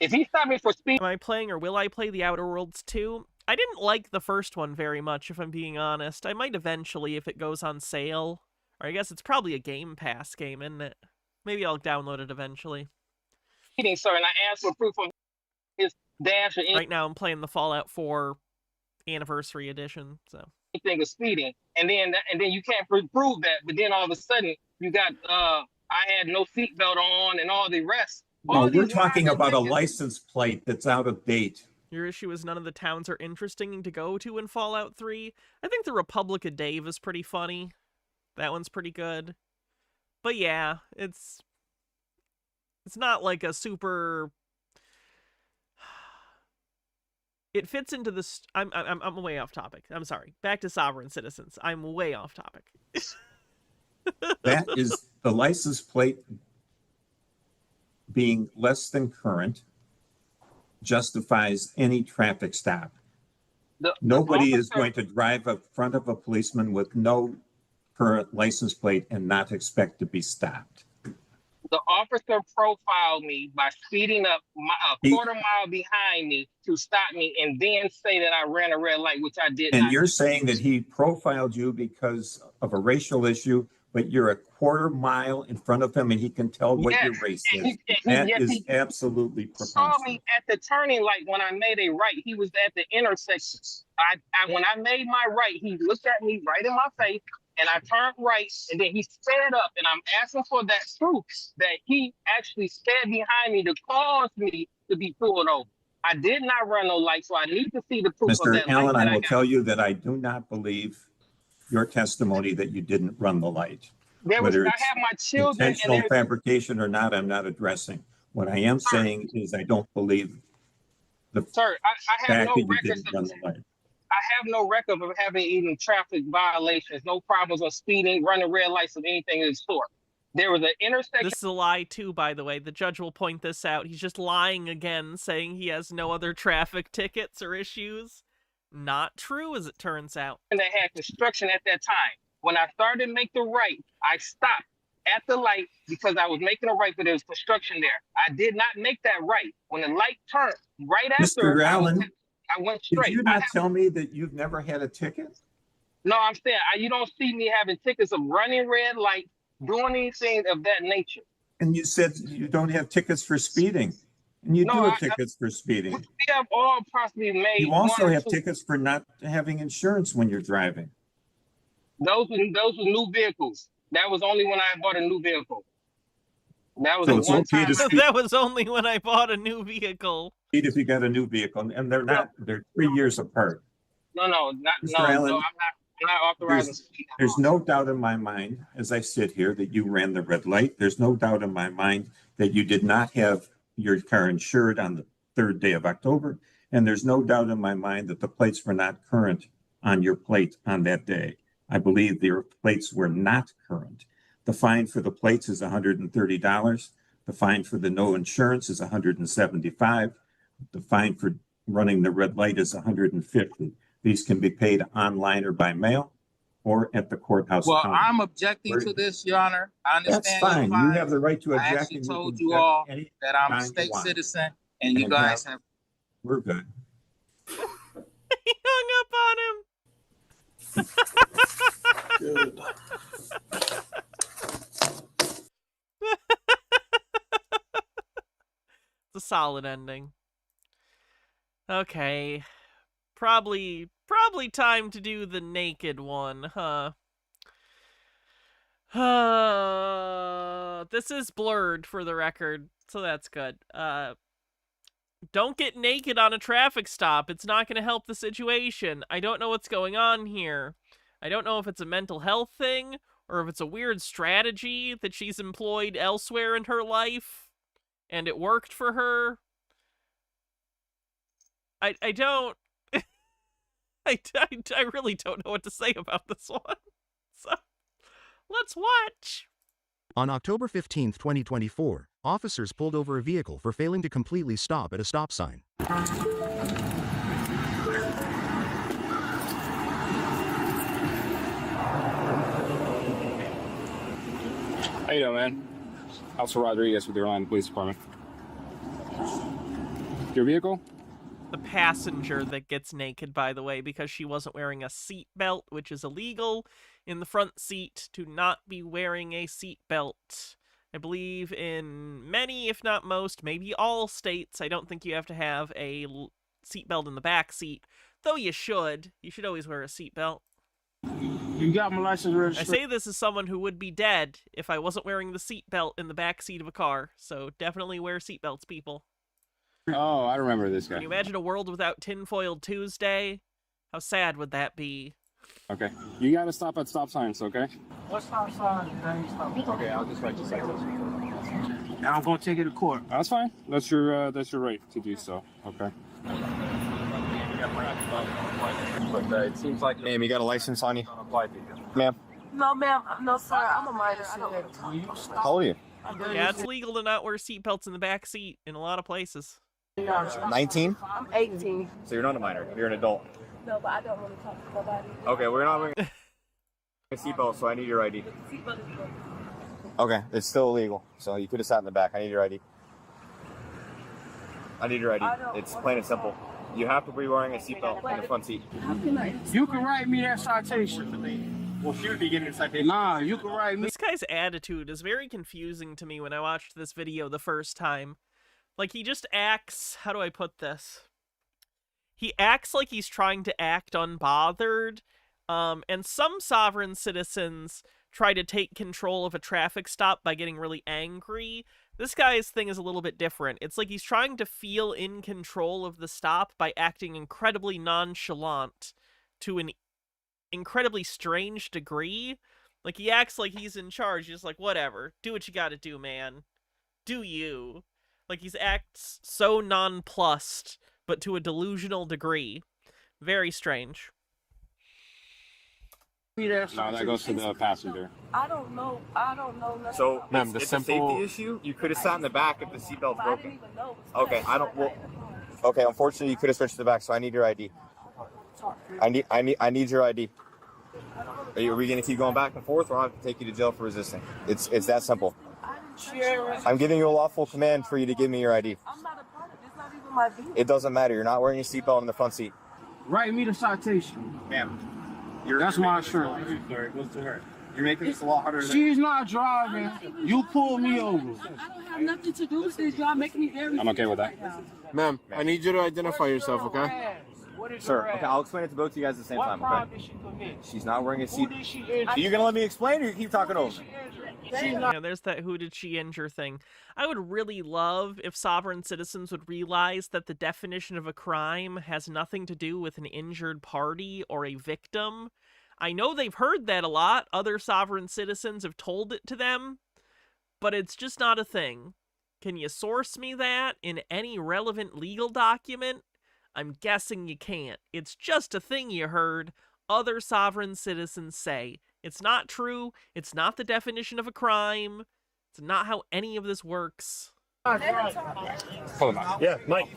If he stopped me for speed, Am I playing, or will I play the Outer Worlds 2? I didn't like the first one very much, if I'm being honest. I might eventually if it goes on sale, Or I guess it's probably a Game Pass game, isn't it? Maybe I'll download it eventually. Sir, and I asked for proof of his dash or Right now I'm playing the Fallout 4 Anniversary Edition, so. anything of speeding, and then you can't prove that. But then all of a sudden, you got I had no seatbelt on and all the rest. No, we're talking about a license plate that's out of date. Your issue is none of the towns are interesting to go to in Fallout 3. I think the Republic of Dave is pretty funny. That one's pretty good. But yeah, it's not like a super... It fits into this... I'm way off topic. I'm sorry. Back to Sovereign Citizens. I'm way off topic. That is the license plate being less than current justifies any traffic stop. Nobody is going to drive in front of a policeman with no current license plate and not expect to be stopped. The officer profiled me by speeding up a quarter mile behind me to stop me and then say that I ran a red light, which I did not. And you're saying that he profiled you because of a racial issue, but you're a quarter mile in front of him and he can tell what your race is. That is absolutely preposterous. He saw me at the turning light when I made a right. He was at the intersection. When I made my right, he looked at me right in my face, and I turned right, and then he sped up, and I'm asking for that proof that he actually sped behind me to cause me to be pulled over. I did not run no light, so I need to see the proof of that. Mr. Allen, I will tell you that I do not believe your testimony that you didn't run the light. Whether it's I have my children intentional fabrication or not, I'm not addressing. What I am saying is I don't believe the sir, I have fact no that you records didn't run the light. I have no record of having even traffic violations, no problems of speeding, running red lights, of anything of the sort. There was an intersection. This is a lie, too, by the way. The judge will point this out. He's just lying again, saying he has no other traffic tickets or issues. Not true, as it turns out. And they had construction at that time. When I started to make the right, I stopped at the light because I was making a right, but there was construction there. I did not make that right. When the light turned, right after, Mr. Allen, I went straight. did you not tell me that you've never had a ticket? No, I'm saying you don't see me having tickets of running red light, doing anything of that nature. And you said you don't have tickets for speeding. And you do have tickets for speeding. We have all possibly made. You also have tickets for not having insurance when you're driving. Those were new vehicles. That was only when I bought a new vehicle. That was So it's okay to speed That was only when I bought a new vehicle. if you got a new vehicle, and they're 3 years apart. No, I'm not authorizing speed. There's no doubt in my mind, as I sit here, that you ran the red light. There's no doubt in my mind that you did not have your car insured on the 3rd day of October. And there's no doubt in my mind that the plates were not current on your plate on that day. I believe your plates were not current. The fine for the plates is $130. The fine for the no insurance is $175. The fine for running the red light is $150. These can be paid online or by mail or at the courthouse. Well, counter. I'm objecting to this, Your Honor. I understand. That's fine. You have the right to I object. actually and told can you object all any that I'm a time you state want. citizen, and you guys have. We're good. He hung up on him. Good. It's a solid ending. Okay. Probably time to do the naked one, huh? This is blurred for the record, so that's good. Don't get naked on a traffic stop. It's not going to help the situation. I don't know what's going on here. I don't know if it's a mental health thing or if it's a weird strategy that she's employed elsewhere in her life and it worked for her. I don't... I really don't know what to say about this one. So, let's watch. On October 15, 2024, officers pulled over a vehicle for failing to completely stop at a stop sign. How you doing, man? Officer Rodriguez with the Orlando Police Department. Your vehicle? the passenger that gets naked, by the way, because she wasn't wearing a seat belt, which is illegal in the front seat to not be wearing a seat belt. I believe in many, if not most, maybe all states, I don't think you have to have a seat belt in the back seat, though you should. You should always wear a seat belt. You got my license I registration? say this as someone who would be dead if I wasn't wearing the seat belt in the back seat of a car, so definitely wear seat belts, people. Oh, I remember this guy. Can you imagine a world without Tinfoil Tuesday? How sad would that be? Okay. You gotta stop at stop signs, okay? What stop sign? Okay, I'll just write you something. And I'm gonna take it to court. That's fine. That's your right to do so. Okay. But it seems like, ma'am, you got a license on you? Ma'am. No, ma'am. No, sir. I'm a minor. How old are you? Yeah, it's legal to not wear seatbelts in the back seat in a lot of places. 19? I'm 18. So you're not a minor. You're an adult. No, but I don't want to talk to nobody. Okay, we're not wearing a seatbelt, so I need your ID. Okay, it's still illegal. So you could have sat in the back. I need your ID. I need your ID. It's plain and simple. You have to be wearing a seatbelt in the front seat. You can write me that citation. Well, she would be getting a citation. Nah, you can write me. This guy's attitude is very confusing to me when I watched this video the first time. Like, he just acts... How do I put this? He acts like he's trying to act unbothered, and some sovereign citizens try to take control of a traffic stop by getting really angry. This guy's thing is a little bit different. It's like he's trying to feel in control of the stop by acting incredibly nonchalant to an incredibly strange degree. Like, he acts like he's in charge. He's just like, whatever, do what you gotta do, man. Do you. Like, he acts so nonplussed, but to a delusional degree. Very strange. No, that goes to the passenger. I don't know. Nothing. So, ma'am, it's a safety issue. You could have sat in the back if the seatbelt's I didn't broken. even know. Okay, I don't. Well, okay, unfortunately, you could have switched to the back, so I need your ID. I need your ID. Are we gonna keep going back and forth, or I have to take you to jail for resisting? It's that simple. I'm giving you a lawful command for you to give me your ID. I'm not a part of this. Not even my vehicle. It doesn't matter. You're not wearing a seatbelt in the front seat. Write me the citation. Ma'am, that's my insurance. Sorry, it goes to her. You're making this a lot harder. She's not driving. You pulled me over. I don't have nothing to do with this. Y'all making me very. I'm okay with that. Ma'am, I need you to identify yourself, okay? Sir, okay, I'll explain it to both of you guys at the same time, okay? Did she commit? She's not wearing a Who seat. did she injure? Are you gonna let me explain, or you keep talking over? Yeah, there's that who did she injure thing. I would really love if sovereign citizens would realize that the definition of a crime has nothing to do with an injured party or a victim. I know they've heard that a lot. Other sovereign citizens have told it to them, but it's just not a thing. Can you source me that in any relevant legal document? I'm guessing you can't. It's just a thing you heard other sovereign citizens say. It's not true. It's not the definition of a crime. It's not how any of this works. Pull him out. Yeah, Mike.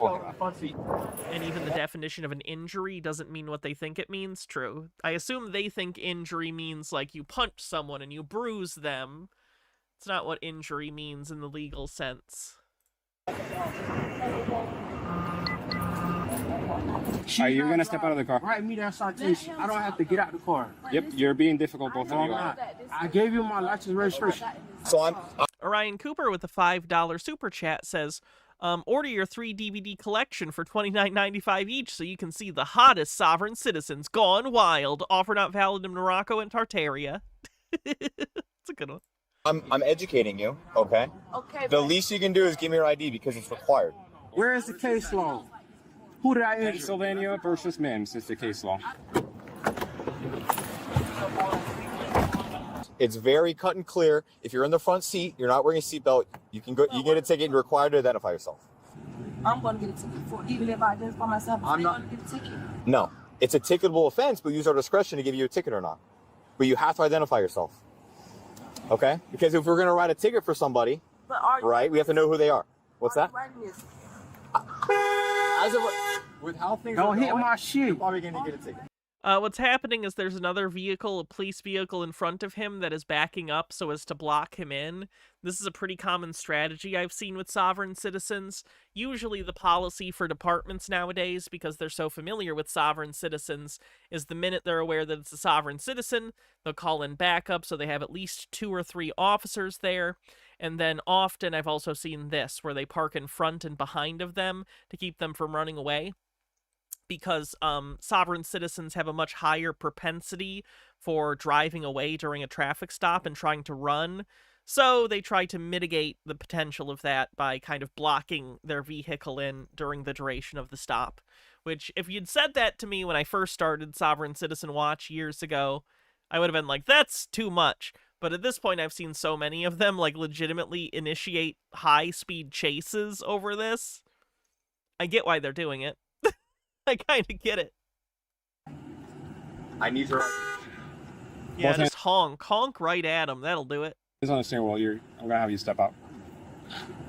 And even the definition of an injury doesn't mean what they think it means. True. I assume they think injury means like you punch someone and you bruise them. It's not what injury means in the legal sense. You're gonna step out of the car. Write me that citation. I don't have to get out the car. Yep, you're being difficult, both No, of I'm you. not. I gave you my license registration. So I'm. Orion Cooper with the $5 super chat says, order your 3 DVD collection for $29.95 each so you can see the hottest sovereign citizens gone wild. Offer not valid in Morocco and Tartaria. It's a good one. I'm educating you, okay? Okay. The least you can do is give me your ID because it's required. Where is the case law? Who did I injure? Pennsylvania versus Mims is the case law. It's very cut and clear. If you're in the front seat, you're not wearing a seatbelt, you can go. You get a ticket. And you're required to identify yourself. I'm going to get a ticket for even if I identify myself. I'm not going to get a ticket. No, it's a ticketable offense, but we use our discretion to give you a ticket or not. But you have to identify yourself. Okay? Because if we're going to write a ticket for somebody, right, we have to know who they are. What's that? As of with how things Don't are hit going, my shit. you're probably going to get a ticket. What's happening is there's another vehicle, a police vehicle in front of him that is backing up so as to block him in. This is a pretty common strategy I've seen with sovereign citizens. Usually the policy for departments nowadays, because they're so familiar with sovereign citizens, is the minute they're aware that it's a sovereign citizen, they'll call in backup so they have at least 2 or 3 officers there. And then often I've also seen this, where they park in front and behind of them to keep them from running away. Because sovereign citizens have a much higher propensity for driving away during a traffic stop and trying to run. So they try to mitigate the potential of that by kind of blocking their vehicle in during the duration of the stop. Which, if you'd said that to me when I first started Sovereign Citizen Watch years ago, I would have been like, that's too much. But at this point, I've seen so many of them, like, legitimately initiate high-speed chases over this. I get why they're doing it. I kind of get it. I need your Yeah, just honk. Honk right at him. That'll do it. He's on the steering wheel. I'm gonna have you step out.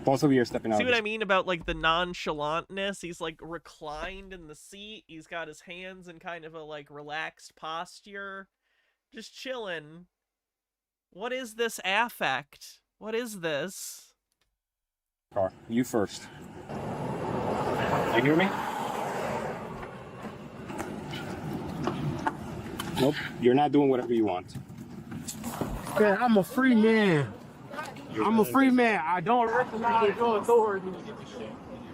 Both of you are stepping out. See what I mean about, like, the nonchalantness? He's, like, reclined in the seat. He's got his hands in kind of a, like, relaxed posture. Just chilling. What is this affect? What is this? Car, you first. You hear me? Nope, you're not doing whatever you want. Man, I'm a free man. I'm a free man. I don't recognize your authority.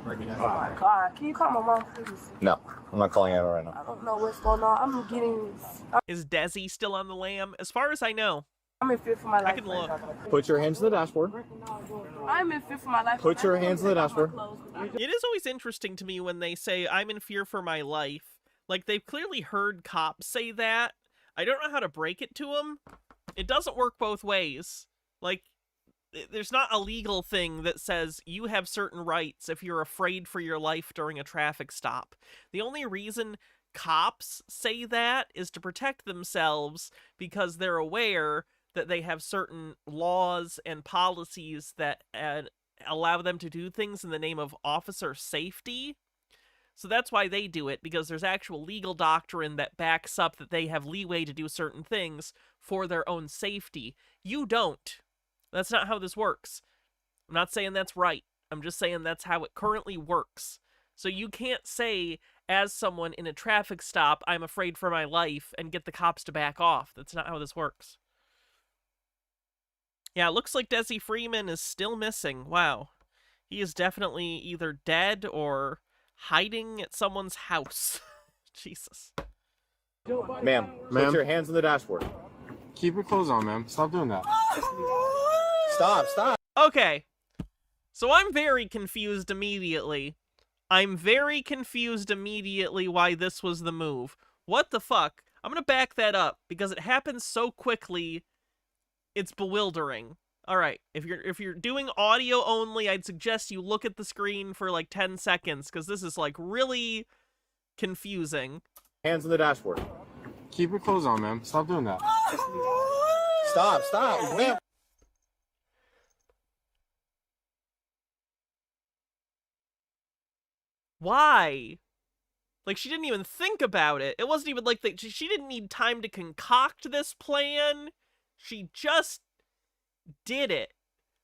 God, can you call my mom, please? No, I'm not calling out right now. I don't know what's going on. I'm getting... Is Desi still on the lam? As far as I know. I'm in fear for my life. I can look. Put your hands on the dashboard. I'm in fear for my life. Put your hands on the dashboard. It is always interesting to me when they say, I'm in fear for my life. Like, they've clearly heard cops say that. I don't know how to break it to them. It doesn't work both ways. Like, there's not a legal thing that says you have certain rights if you're afraid for your life during a traffic stop. The only reason cops say that is to protect themselves because they're aware that they have certain laws and policies that allow them to do things in the name of officer safety. So that's why they do it, because there's actual legal doctrine that backs up that they have leeway to do certain things for their own safety. You don't. That's not how this works. I'm not saying that's right. I'm just saying that's how it currently works. So you can't say, as someone in a traffic stop, I'm afraid for my life, and get the cops to back off. That's not how this works. Yeah, it looks like Desi Freeman is still missing. Wow. He is definitely either dead or hiding at someone's house. Jesus. Ma'am, put your hands on the dashboard. Keep your clothes on, ma'am. Stop doing that. Stop. Okay. So I'm very confused immediately. I'm very confused immediately why this was the move. What the fuck? I'm gonna back that up, because it happens so quickly, it's bewildering. Alright, if you're doing audio only, I'd suggest you look at the screen for like 10 seconds, because this is like really confusing. Hands on the dashboard. Keep your clothes on, ma'am. Stop doing that. Stop. Ma'am. Why? Like, she didn't even think about it. It wasn't even like she didn't need time to concoct this plan. She just did it.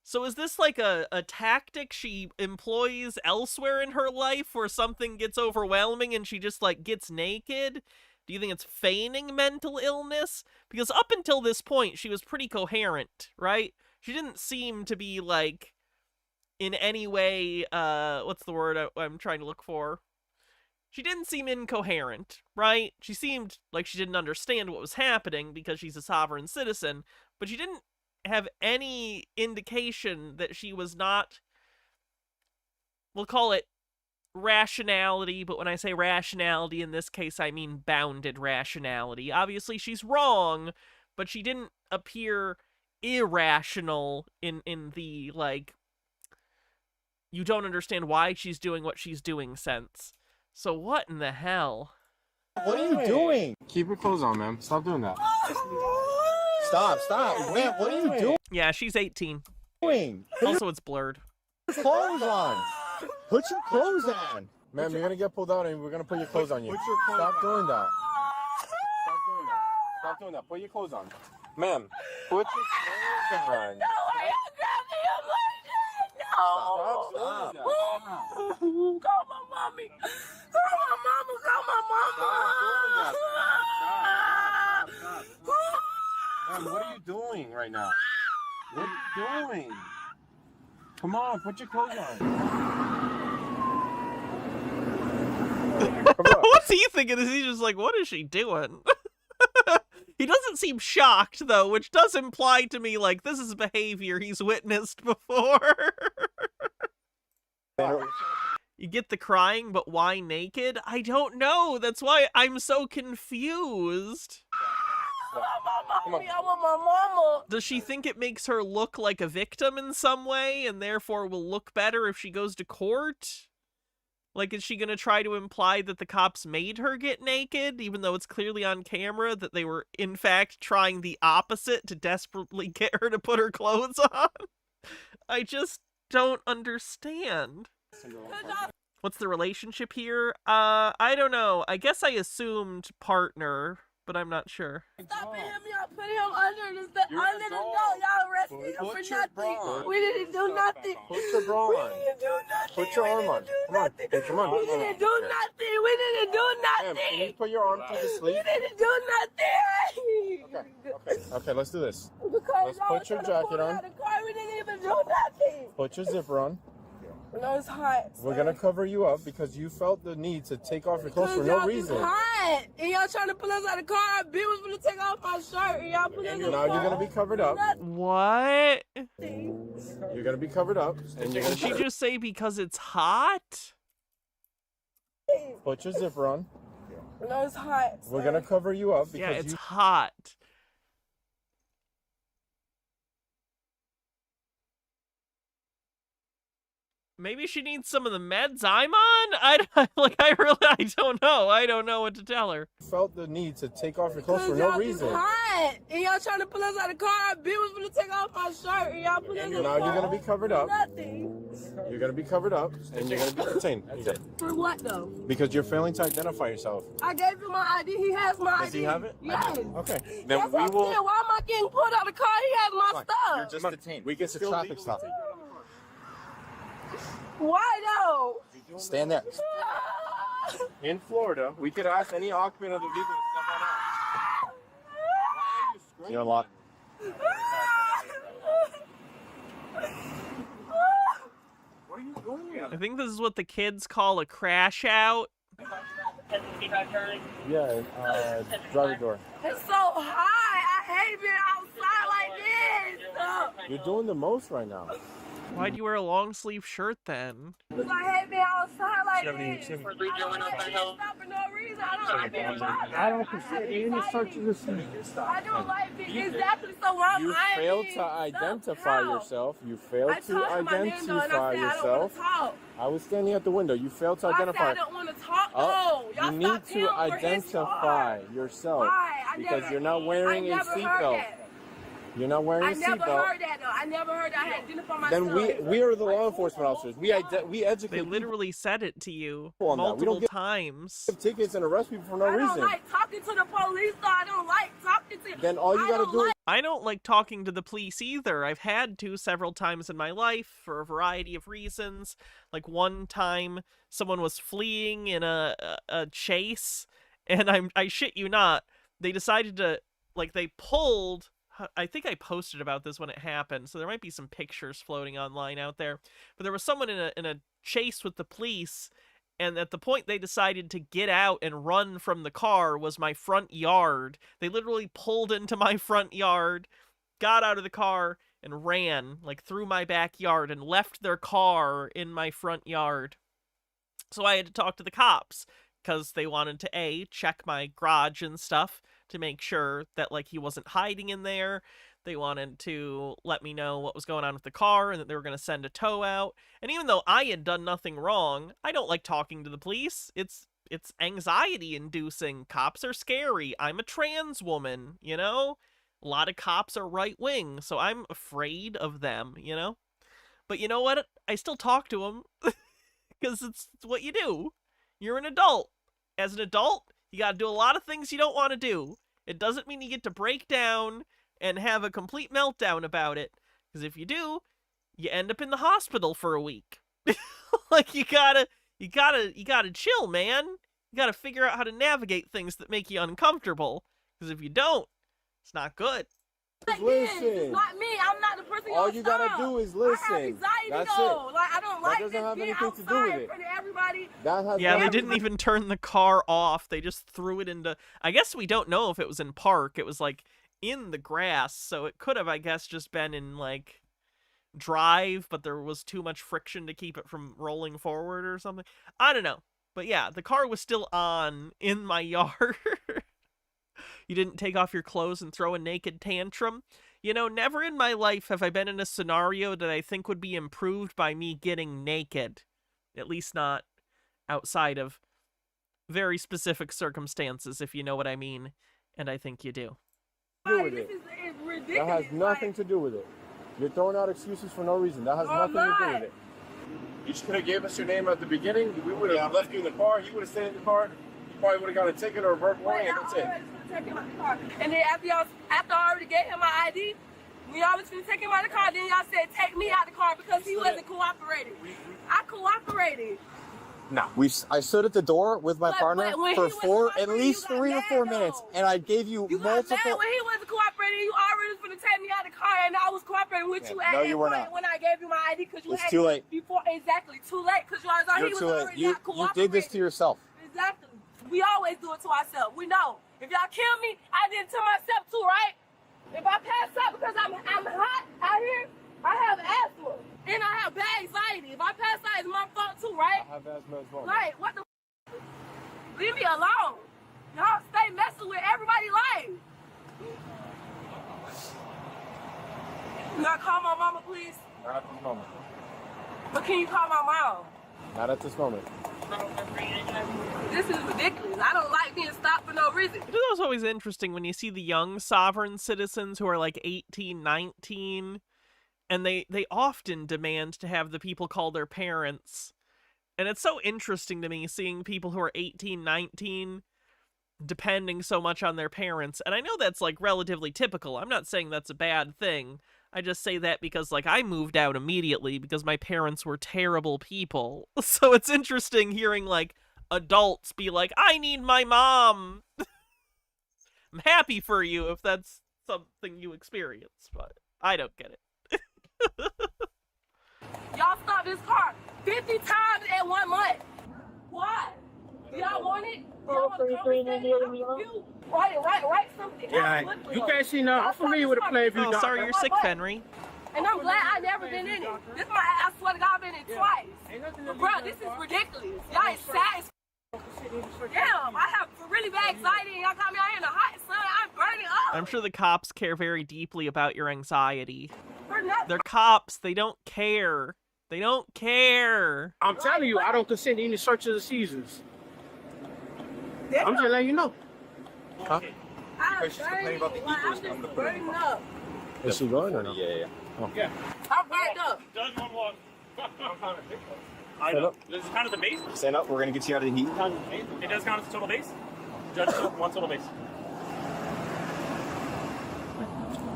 So is this like a tactic she employs elsewhere in her life where something gets overwhelming and she just like gets naked? Do you think it's feigning mental illness? Because up until this point, she was pretty coherent, right? She didn't seem to be like in any way, what's the word I'm trying to look for? She didn't seem incoherent, right? She seemed like she didn't understand what was happening because she's a sovereign citizen, but she didn't have any indication that she was not, we'll call it rationality, but when I say rationality in this case, I mean bounded rationality. Obviously, she's wrong, but she didn't appear irrational in the, like, you don't understand why she's doing what she's doing sense. So what in the hell? What are you doing? Keep your clothes on, ma'am. Stop doing that. Stop. Ma'am, what are you doing? Yeah, she's 18. Also, it's blurred. Put your clothes on. Put your clothes on. Ma'am, you're gonna get pulled out and we're gonna put your clothes on you. Stop doing that. Stop doing that. Put your clothes on. Ma'am, put your clothes on. No, why you grabbing him like that? No. Stop doing that. Call my mommy. Call my mama. Call my mama. Ma'am, what are you doing right now? What are you doing? Come on, put your clothes on. What's he thinking? Is he just like, what is she doing? He doesn't seem shocked, though, which does imply to me, like, this is behavior he's witnessed before. You get the crying, but why naked? I don't know. That's why I'm so confused. I want my mama. Does she think it makes her look like a victim in some way, and therefore will look better if she goes to court? Like, is she gonna try to imply that the cops made her get naked, even though it's clearly on camera that they were, in fact, trying the opposite to desperately get her to put her clothes on? I just don't understand. What's the relationship here? I don't know. I guess I assumed partner, but I'm not sure. Stop him, y'all put him under the door. Y'all arrested him for nothing. We didn't do nothing. Put your bra We on. didn't do nothing. Put your arm on. Come on. Hey, come on. We didn't do nothing. We didn't do Ma'am, can you nothing. put your arm through the We sleeve? didn't do nothing. Okay, let's do this. Because Let's y'all put was your trying to pull jacket me on. out of the car. We didn't even do nothing. Put your zipper on. No, it's hot. We're gonna cover you up because you felt the need to take off your clothes for no reason. It's hot. And y'all trying to pull us out of the car. Bill was gonna take off my shirt. And y'all put us in the Now car. you're gonna be covered up. What? You're gonna be covered up, and you're Did she gonna just say because it's hot? put your zipper on. No, it's hot. We're gonna cover you up because Yeah, it's you. hot. Maybe she needs some of the meds I'm on? I don't know. I don't know what to tell her. Felt the need to take off your clothes for Cause no y'all reason. was hot. And y'all trying to pull us out of the car. Bill was gonna take off my shirt. And y'all put us in the Now car. you're gonna be covered up. Nothing. You're gonna be covered up, and you're gonna be detained. For what though? Because you're failing to identify yourself. I gave him my ID. He has my ID. Does he have it? Yes. Okay. That's Then what we I'm will. saying. Why am I getting pulled out of the car? He has my stuff. You're just detained. We can It's a still traffic legally stop. Why though? Stand there. In Florida, we could ask any occupant of the vehicle to step on out. You're unlocked. What are you doing? I think this is what the kids call a crash out. Yeah, driver door. It's so hot. I hate being outside like this. You're doing the most right now. Why'd you wear a long sleeve shirt then? Because I hate being outside like Seventy- this. seventy- I don't like being stopped for no reason. I don't like being bothered. I don't consider any search of this. I don't like being exactly so why You I failed being to identify stuck out. yourself. You failed I to talked to my name though, and I identify said I don't yourself. want to talk. I was standing at the window. You failed to I said identify. I don't want to talk. Oh, No, y'all you need stopped him to for his identify car. yourself Why? I because never- you're not wearing I a never heard seatbelt. that. You're not wearing I a never seatbelt. heard that though. I never heard that. I had identified myself. Then we are the law enforcement officers. We They educate literally said it to you people on that. We multiple don't give times. tickets and arrest people for no I don't reason. like talking to the police though. I don't like talking to Then all you I gotta don't do is I don't like talking to the police either. I've had to several times in my life for a variety of reasons. Like one time someone was fleeing in a chase, and I shit you not, they decided to, like, they pulled, I think I posted about this when it happened, so there might be some pictures floating online out there, but there was someone in a chase with the police, and at the point they decided to get out and run from the car was my front yard. They literally pulled into my front yard, got out of the car, and ran, like, through my backyard and left their car in my front yard. So I had to talk to the cops, because they wanted to, A, check my garage and stuff to make sure that, like, he wasn't hiding in there. They wanted to let me know what was going on with the car and that they were going to send a tow out. And even though I had done nothing wrong, I don't like talking to the police. It's anxiety-inducing. Cops are scary. I'm a trans woman, you know? A lot of cops are right-wing, so I'm afraid of them, you know? But you know what? I still talk to them, because it's what you do. You're an adult. As an adult, you gotta do a lot of things you don't want to do. It doesn't mean you get to break down and have a complete meltdown about it. Because if you do, you end up in the hospital for a week. Like, you gotta chill, man. You gotta figure out how to navigate things that make you uncomfortable. Because if you don't, it's not good. Listen. It's not me. I'm not the person. All you gotta do is listen. I have anxiety That's though. it. Like, I don't like doesn't this have being anything to do outside with in it. front of everybody. That has Yeah, they nothing- didn't even turn the car off. They just threw it into... I guess we don't know if it was in park. It was, like, in the grass, so it could have, I guess, just been in, like, drive, but there was too much friction to keep it from rolling forward or something. I don't know. But yeah, the car was still on in my yard. You didn't take off your clothes and throw a naked tantrum. You know, never in my life have I been in a scenario that I think would be improved by me getting naked. At least not outside of very specific circumstances, if you know what I mean. And I think you do. do with This it. is ridiculous. That has nothing to do with it. You're throwing out excuses for no reason. That has nothing to do with it. You just could have gave us your name at the beginning. We would have left you in the car. You would have stayed in the car. You probably would have got a ticket or a verbal warning, and that's it. And then after I already gave him my ID, we always finna take him out of the car. Then y'all said take me out of the car because he wasn't cooperating. I cooperated. No. I stood at the door with my partner when for he wasn't at least 3 or 4 minutes, and I gave you You got multiple. mad when he wasn't cooperating. You already was finna take me out of the car, and I was cooperating with you at No, that you were point not. when I gave you my ID because you It's had too late. before exactly too late because you was You're he was too late. already You not cooperating. did this to yourself. Exactly. We always do it to ourselves. We know. If y'all kill me, I did it to myself too, right? If I pass out because I'm hot out here, I have asthma. And I have bad anxiety. If I pass out, it's my fault too, right? I have asthma as well. Like, what the leave me alone. Y'all stay messing with everybody's life. Can I call my mama, please? Not at this moment. But can you call my mom? Not at this moment. This is ridiculous. I don't like being stopped for no reason. It is always interesting when you see the young sovereign citizens who are like 18, 19, and they often demand to have the people call their parents. And it's so interesting to me seeing people who are 18, 19 depending so much on their parents. And I know that's like relatively typical. I'm not saying that's a bad thing. I just say that because, like, I moved out immediately because my parents were terrible people. So it's interesting hearing, like, adults be like, I need my mom. I'm happy for you if that's something you experience, but I don't get it. Y'all stopped this car 50 times in 1 month. Why? Do y'all want it? Y'all want to come Write something. Yeah, you can't see nothing. I'm familiar with the Plainview. Oh, sorry, you're sick, Fenry. And I'm glad I never been in it. This my I swear to God, I've been in it twice. But bro, this is ridiculous. Y'all is sad as damn, I have really bad anxiety and y'all got me out here in the hot sun. I'm burning up. I'm sure the cops care very deeply about your anxiety. For nothing. They're cops. They don't care. They don't care. I'm telling you, I don't consent to any search of the seasons. I'm just letting you know. Huh? I'm just burning up. Is she going or no? Yeah. Okay. I'm burning up. Does one walk? I Stand know. up. This is kind of the base. Stand up. We're gonna get you out of the heat. It does count as a total base. Judge one total base.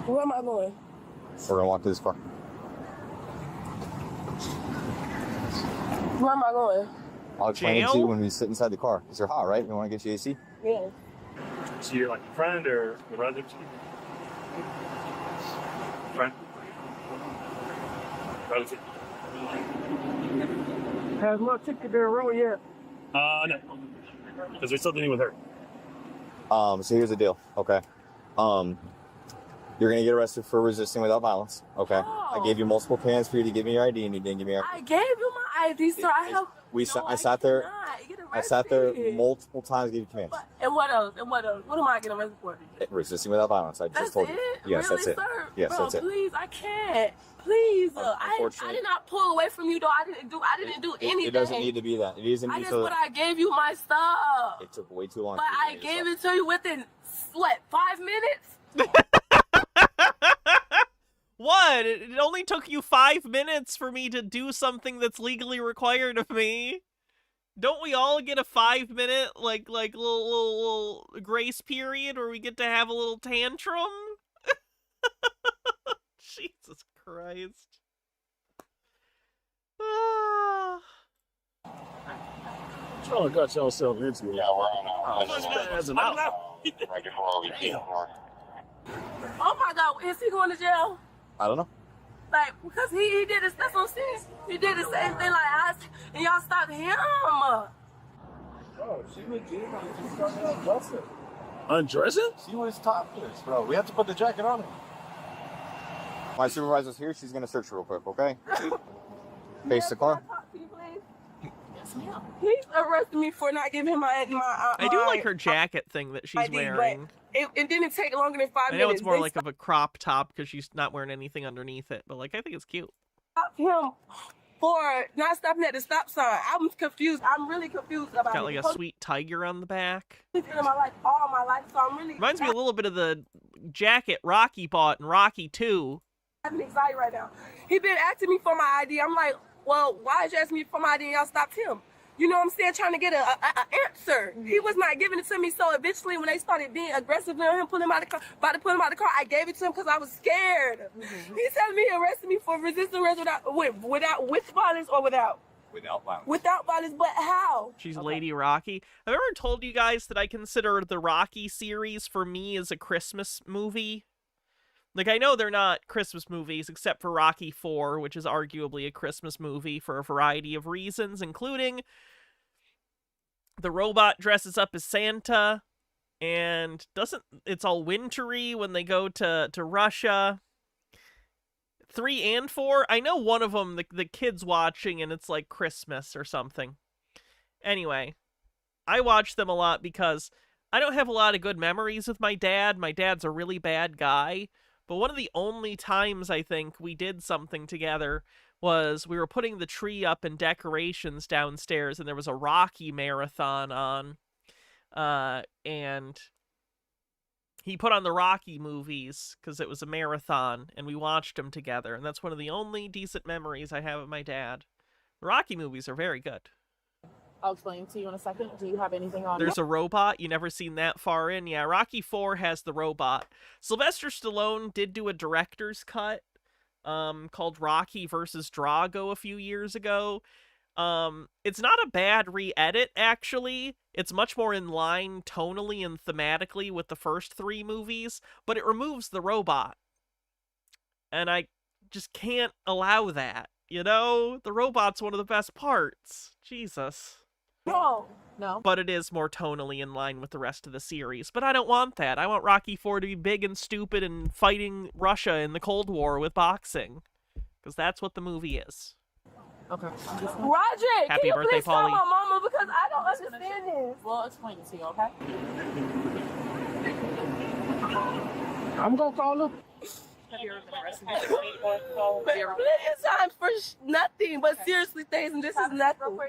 Where am I going? We're gonna walk to this car. Where am I going? I'll explain it to Jail? you when we sit inside the car. Because you're hot, right? We want to get you AC. Yeah. So you're like a friend or a relative? Friend. Relative. Has my ticket been rolled yet? No. Because we're still dealing with her. So here's the deal. Okay. You're gonna get arrested for resisting without violence. Okay. I gave you multiple commands for you to give me your ID, and you didn't give me your. I gave you my ID, sir. I have. I sat there. I sat there multiple times, gave you commands. And what else? And what else? What am I getting arrested for? Resisting without violence. I just That's told it? you. Yes, really, that's it. Sir? Yes, Bro, that's it. Please, I can't. Please, I Unfortunately. did not pull away from you though. I didn't do anything. It doesn't need to be that. It doesn't I need just to. but I gave you my stuff. It took way too long. But I gave it to you within what 5 minutes? What? It only took you 5 minutes for me to do something that's legally required of me. Don't we all get a 5-minute like little grace period where we get to have a little tantrum? Jesus Christ. Ah. Oh, got yourself into it. Yeah, we're on As an out. right before we came. Oh my God, is he going to jail? I don't know. Like, because he did this, that's what I'm saying. He did the same thing like us, and y'all stopped him. Oh, she legit undressing. Undressing? She was topless, bro. We have to put the jacket on her. My supervisor's here. She's gonna search real quick, okay? Face the car. He's arrested me for not giving him my I do like her jacket thing that she's ID, wearing. It didn't take longer than 5 I minutes. know it's more They like of a crop top because she's not wearing anything underneath it, but like I think it's cute. stopped him for not stopping at the stop sign. I'm confused. I'm really confused about Got it. like a sweet tiger on the back. He's been in my life all my life, so I'm really Reminds me a little bit of the jacket Rocky bought in Rocky 2. having anxiety right now. He been asking me for my ID. I'm like, well, why did you ask me for my ID and y'all stopped him? You know what I'm saying? Trying to get an answer. He was not giving it to me. So eventually, when they started being aggressive on him, pulling him out of the car, about to pull him out of the car, I gave it to him because I was scared. He telling me he arrested me for resisting arrest with violence or without. Without violence. Without violence, but how? She's Lady Rocky. I've ever told you guys that I consider the Rocky series for me as a Christmas movie. Like, I know they're not Christmas movies, except for Rocky 4, which is arguably a Christmas movie for a variety of reasons, including the robot dresses up as Santa, and it's all wintry when they go to Russia. 3 and 4, I know one of them, the kid's watching, and it's like Christmas or something. Anyway, I watch them a lot because I don't have a lot of good memories with my dad. My dad's a really bad guy. But one of the only times I think we did something together was we were putting the tree up and decorations downstairs, and there was a Rocky marathon on. And he put on the Rocky movies because it was a marathon, and we watched them together. And that's one of the only decent memories I have of my dad. The Rocky movies are very good. I'll explain to you in a second. Do you have anything on? There's a robot. You never seen that far in. Yeah, Rocky 4 has the robot. Sylvester Stallone did do a director's cut called Rocky versus Drago a few years ago. It's not a bad re-edit, actually. It's much more in line tonally and thematically with the first 3 movies, but it removes the robot. And I just can't allow that, you know? The robot's one of the best parts. Jesus. No. But it is more tonally in line with the rest of the series. But I don't want that. I want Rocky 4 to be big and stupid and fighting Russia in the Cold War with boxing. Because that's what the movie is. Okay. Roger, Happy can you birthday, please call Paulie. my mama because I don't understand this. We'll explain it to you, okay? I'm gonna call her. Plenty of times for nothing, but seriously things, and this is nothing.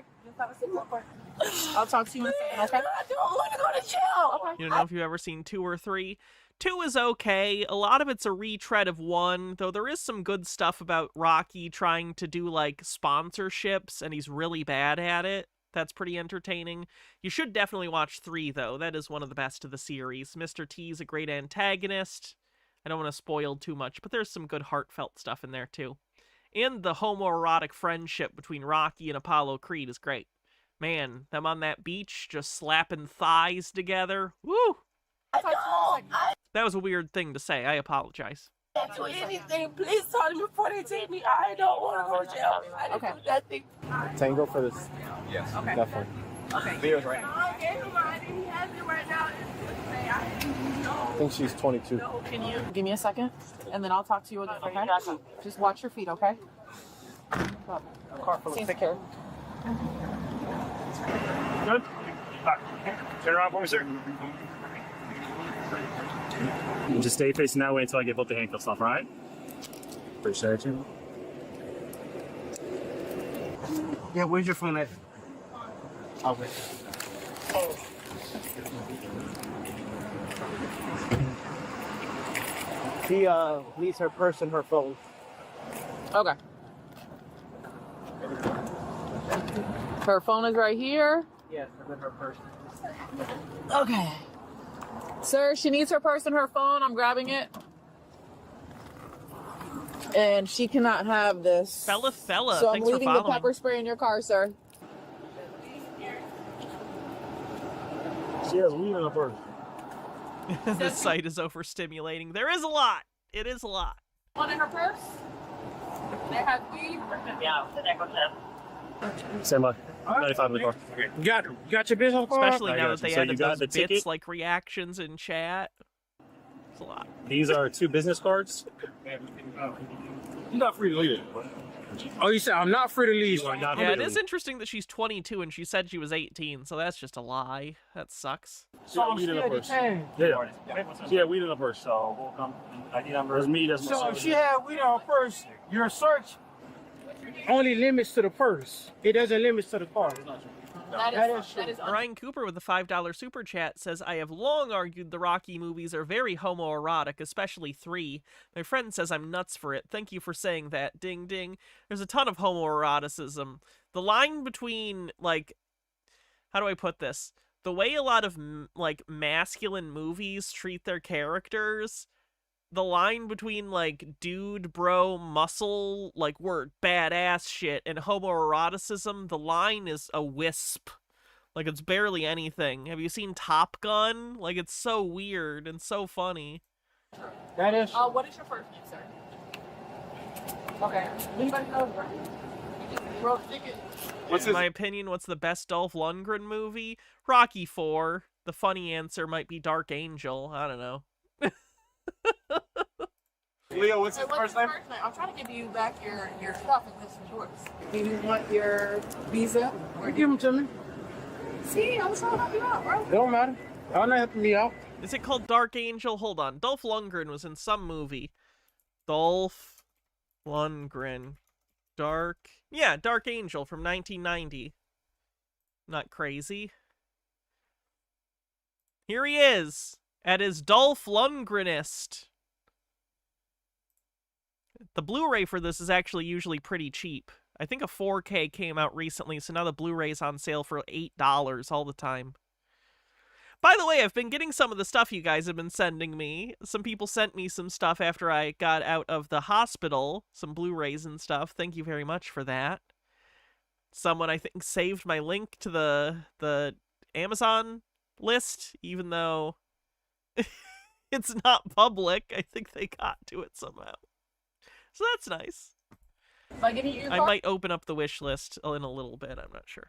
I'll talk to you in a second, okay? I don't want to go to jail. Okay. You don't know if you've ever seen 2 or 3. 2 is okay. A lot of it's a retread of 1, though there is some good stuff about Rocky trying to do, like, sponsorships, and he's really bad at it. That's pretty entertaining. You should definitely watch 3, though. That is one of the best of the series. Mr. T's a great antagonist. I don't want to spoil too much, but there's some good heartfelt stuff in there, too. And the homoerotic friendship between Rocky and Apollo Creed is great. Man, them on that beach just slapping thighs together. Woo! That was a weird thing to say. I apologize. I don't do anything. Please tell me before they take me. I don't want to go to jail. I didn't do nothing. Tango for this? Yes, definitely. Okay. Video's right. I gave him my ID. He has it right now. I think she's 22. Can you give me a second? And then I'll talk to you again, okay? Just watch your feet, okay? Car full of thick hair. Good. Turn around for me, sir. Just stay facing that way until I get both the handcuffs off, all right? Appreciate you. Yeah, where's your phone at? I'll wait. He leaves her purse and her phone. Okay. Her phone is right here. Yes, I'm in her purse. Okay. Sir, she needs her purse and her phone. I'm grabbing it. And she cannot have this. Fella, So I'm thanks for leaving the following. pepper spray in your car, sir. She has weed in her purse. The site is overstimulating. There is a lot. It is a lot. One in her purse? They have weed? Yeah, Same by 95 in the car. You got your business card? Especially I now got that you. they So added you got those the bits ticket? like reactions in chat. It's a lot. These are 2 business cards. You're not free to leave it. Oh, you said I'm not free to leave. Yeah, it is interesting that she's 22 and she said she was 18, so that's just a lie. That sucks. So I'm weed in her still purse. detained. Yeah. She had weed in her purse, so we'll come. ID number. That's me. That's my So if she had weed in her purse, your search only limits to the purse. It doesn't limit to the car. That is Ryan Cooper with a $5 super chat says, I have long argued the Rocky movies are very homoerotic, especially 3. My friend says I'm nuts for it. Thank you for saying that. Ding ding. There's a ton of homoeroticism. The line between, like, how do I put this? The way a lot of, like, masculine movies treat their characters, the line between, like, dude, bro, muscle, like, we're badass shit, and homoeroticism, the line is a wisp. Like, it's barely anything. Have you seen Top Gun? Like, it's so weird and so funny. That is. what is your first name, sir? Okay. Anybody knows, right? You just wrote a ticket. In my opinion, what's the best Dolph Lundgren movie? Rocky IV. The funny answer might be Dark Angel. I don't know. Leo, what's his first name? I'm trying to give you back your stuff and this is yours. Do you want your visa? Or give them to me. See, I was trying to help you out, bro. It don't matter. Y'all not helping me out. Is it called Dark Angel? Hold on. Dolph Lundgren was in some movie. Dolph Lundgren. Yeah, Dark Angel from 1990. Not crazy. Here he is at his Dolph Lundgrenist. The Blu-ray for this is actually usually pretty cheap. I think a 4K came out recently, so now the Blu-ray's on sale for $8 all the time. By the way, I've been getting some of the stuff you guys have been sending me. Some people sent me some stuff after I got out of the hospital. Some Blu-rays and stuff. Thank you very much for that. Someone, I think, saved my link to the Amazon list, even though it's not public. I think they got to it somehow. So that's nice. By giving you your I card, might open up the wish list in a little bit. I'm not sure.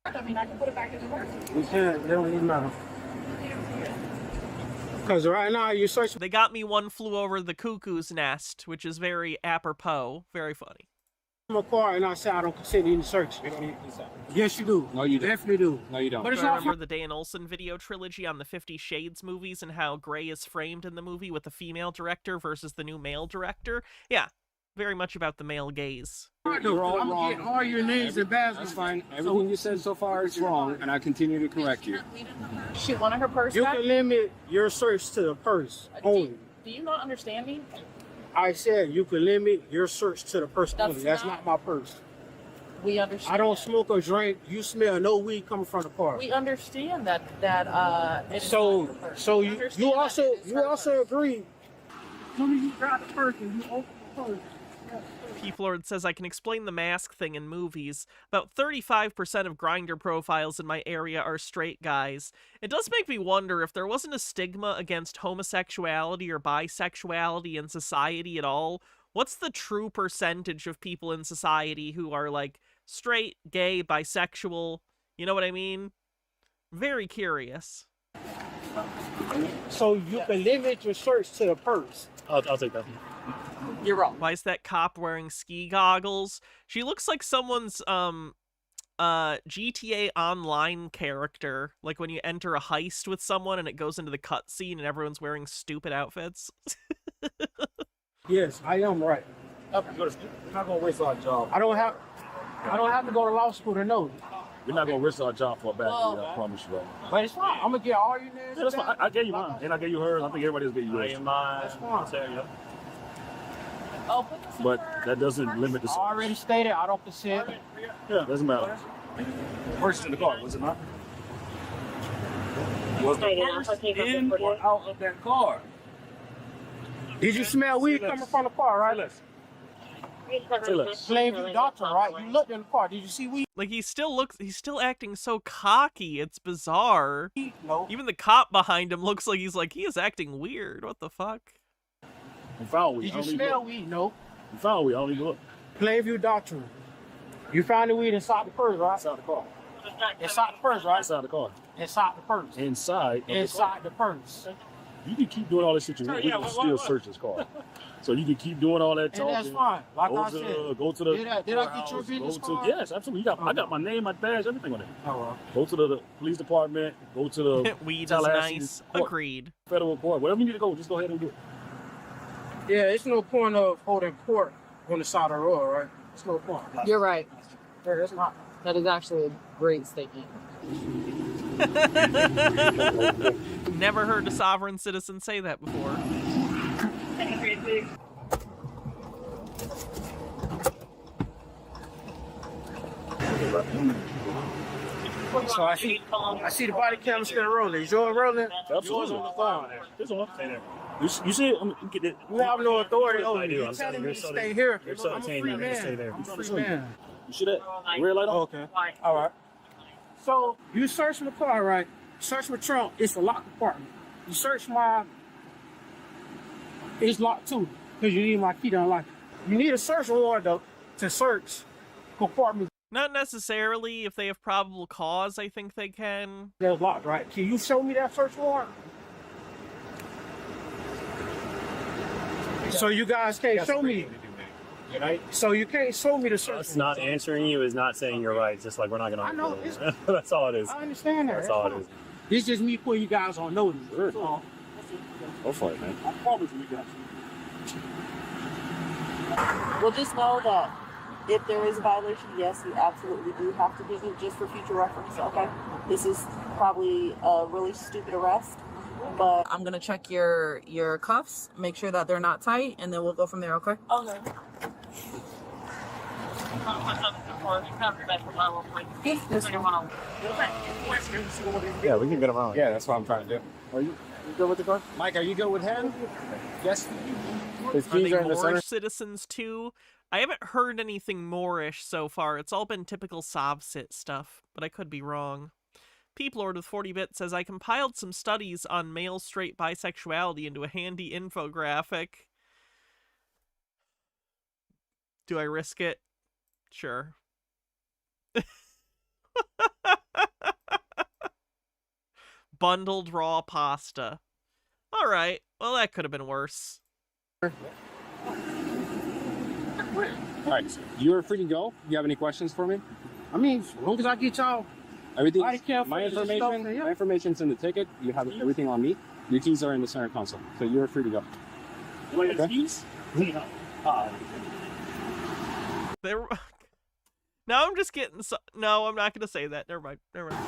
I mean, I can put it back in the purse. We can't. It don't even matter. Because right now you search. They got me One Flew Over the Cuckoo's Nest, which is very apropos. Very funny. My car and I say I don't consider any search. Yes, you do. No, you definitely do. No, you don't. But Do it's you not. remember the Dan Olson video trilogy on the 50 Shades movies and how Grey is framed in the movie with the female director versus the new male director? Yeah, very much about the male gaze. You're all wrong. Get all your names and badges. That's fine. Everything you said so far is wrong, and I continue to correct you. She wanted her purse You back? can limit your search to the purse only. Do you not understand me? I said you can limit your search to the purse only. That's not my purse. We understand. I don't smoke or drink. You smell no weed coming from the car. We understand that it's So not the purse. so We you understand also that it's her purse. agree. When you got the purse and you open the purse. Peaflord says I can explain the mask thing in movies. About 35% of Grindr profiles in my area are straight guys. It does make me wonder if there wasn't a stigma against homosexuality or bisexuality in society at all. What's the true percentage of people in society who are like straight, gay, bisexual? You know what I mean? Very curious. So you can limit your search to the purse. I'll take that. You're wrong. Why is that cop wearing ski goggles? She looks like someone's GTA Online character. Like when you enter a heist with someone and it goes into the cutscene and everyone's wearing stupid outfits. Yes, I am right. I'm not gonna waste our job. I don't have to go to law school to know. We're not gonna risk our job for a bad deal, I promise you, bro. But it's fine. I'm gonna get all your names. Yeah, that's fine. I gave you mine, and I gave you hers. I think everybody else gave you yours. That's fine. Oh, put this in But her- that doesn't limit the. I already stated I don't consent. Yeah, doesn't matter. Purse is in the car, was it not? Was the purse in or out of that car? Did you smell weed coming from the car, right? Plainview Doctrine, right? You looked in the car. Did you see weed? Like, he's still acting so cocky. It's bizarre. No. Even the cop behind him looks like he is acting weird. What the fuck? We found weed. Did you smell weed? No. We found weed. I only look. Plainview Doctrine. You found the weed inside the purse, right? Inside the car. Inside the purse, right? Inside the car. Inside the purse. Inside the purse. You can keep doing all this shit you want. We can still search this car. So you can keep doing all that And talking. that's fine. Like go I to, said. go to the. Did I get your business card? Yes, absolutely. I got my name, my badge, everything on it. Oh, well. Go to the police department. Go to the Weed is Tallahassee nice. court, Agreed. federal court. Wherever you need to go, just go ahead and do it. Yeah, it's no point of holding court on the side of the road, right? It's no point. You're right. Yeah, it's not. That is actually a great statement. Never heard a sovereign citizen say that before. So I see the body camera still rolling. Is yours rolling? Absolutely. Yours on the phone. This one. Stay there. You see it? Get it. You have no authority over me. do. You're telling me to stay here. You're so I'm a detained free now. man. Stay there. I'm a free man. You see that? Red light on? Okay. All right. So you search my car, right? Search my trunk. It's a locked compartment. You search my. It's locked too, because you need my key to unlock it. You need a search warrant though to search compartment. Not necessarily. If they have probable cause, I think they can. That's locked, right? Can you show me that search warrant? So you guys can't show me. Right? So you can't show me the search Us warrant. not answering you is not saying you're right. Just like we're not gonna. I know. That's all it is. I understand that. That's all it is. It's just me putting you guys on notice. Sure. That's all. Go for it, man. I promise you guys. Well, just know that if there is a violation, yes, you absolutely do have to give it just for future reference, okay? This is probably a really stupid arrest, but I'm gonna check your cuffs, make sure that they're not tight, and then we'll go from there, okay? Okay. Yeah, we can get around. Yeah, that's what I'm trying to do. Are you good with the car? Mike, are you good with him? Yes. His Are keys they are in the center. Moorish citizens too? I haven't heard anything Moorish so far. It's all been typical Sovsit stuff, but I could be wrong. Peeplord with 40-bit says, I compiled some studies on male straight bisexuality into a handy infographic. Do I risk it? Sure. Bundled raw pasta. All right. Well, that could have been worse. All right, so you're free to go. You have any questions for me? I mean, as long as I get y'all. Everything. Body cam My footage and stuff, information. yeah. My information's in the ticket. You have everything on me. Your keys are in the center console, so you're free to go. You want your Okay. keys? There. Now I'm just getting. No, I'm not gonna say that. Never mind. Never mind.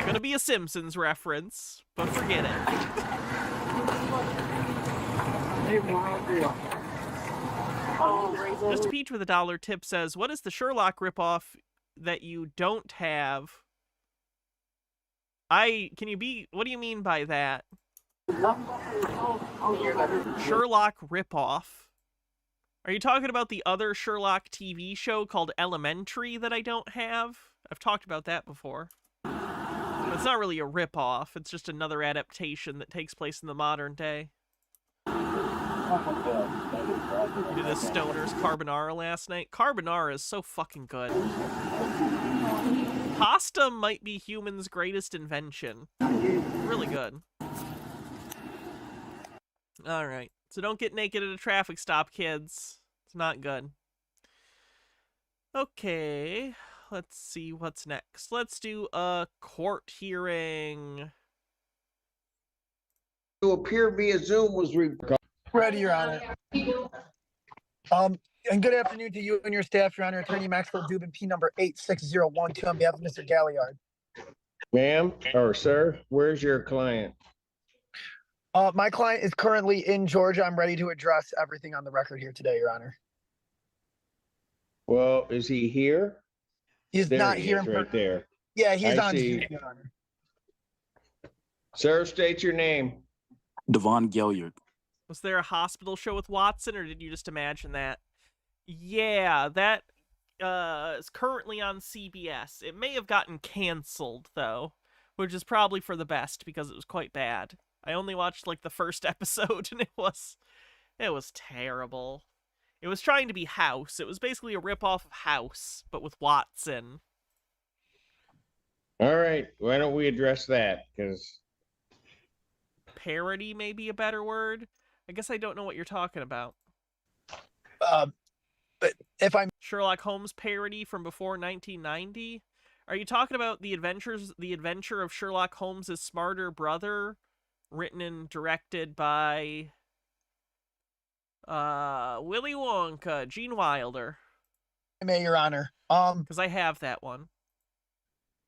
Gonna be a Simpsons reference, but forget it. Just Peach with $1 tip says, "What is the Sherlock ripoff that you don't have?" Can you be? What do you mean by that? Sherlock ripoff. Are you talking about the other Sherlock TV show called Elementary that I don't have? I've talked about that before. It's not really a ripoff. It's just another adaptation that takes place in the modern day. You did a Stoner's Carbonara last night. Carbonara is so fucking good. Pasta might be humans' greatest invention. Really good. Alright, so don't get naked at a traffic stop, kids. It's not good. Okay, let's see what's next. Let's do a court hearing. To appear via Zoom was Ready, Your Honor. And good afternoon to you and your staff, Your Honor. Attorney Maxwell Dubin, P number 86012 on behalf of Mr. Galliard. Ma'am or sir, where's your client? My client is currently in Georgia. I'm ready to address everything on the record here today, Your Honor. Well, is he here? He's There not he here is, in right there. Yeah, he's I on see. Zoom, Your Honor. Sir, state your name. Devon Gilliard. Was there a hospital show with Watson, or did you just imagine that? Yeah, that is currently on CBS. It may have gotten canceled, though, which is probably for the best because it was quite bad. I only watched, like, the first episode, and it was terrible. It was trying to be House. It was basically a ripoff of House, but with Watson. All right, why don't we address that? Because Parody may be a better word. I guess I don't know what you're talking about. But if I'm Sherlock Holmes parody from before 1990? Are you talking about the adventure of Sherlock Holmes' smarter brother, written and directed by Willy Wonka, Gene Wilder? May, Your Honor. Because I have that one.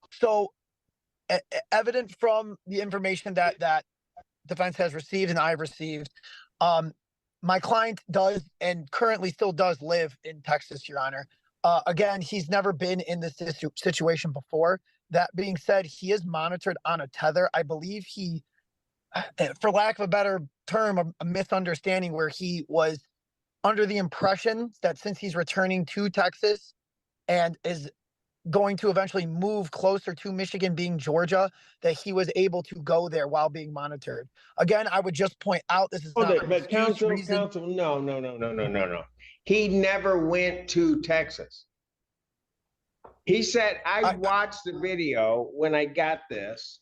So, evident from the information that defense has received and I've received, my client does and currently still does live in Texas, Your Honor. Again, he's never been in this situation before. That being said, he is monitored on a tether. I believe he, for lack of a better term, a misunderstanding where he was under the impression that since he's returning to Texas and is going to eventually move closer to Michigan, being Georgia, that he was able to go there while being monitored. Again, I would just point out this is not an but excuse, counsel, no. He never went to Texas. He said, I watched the video when I got this,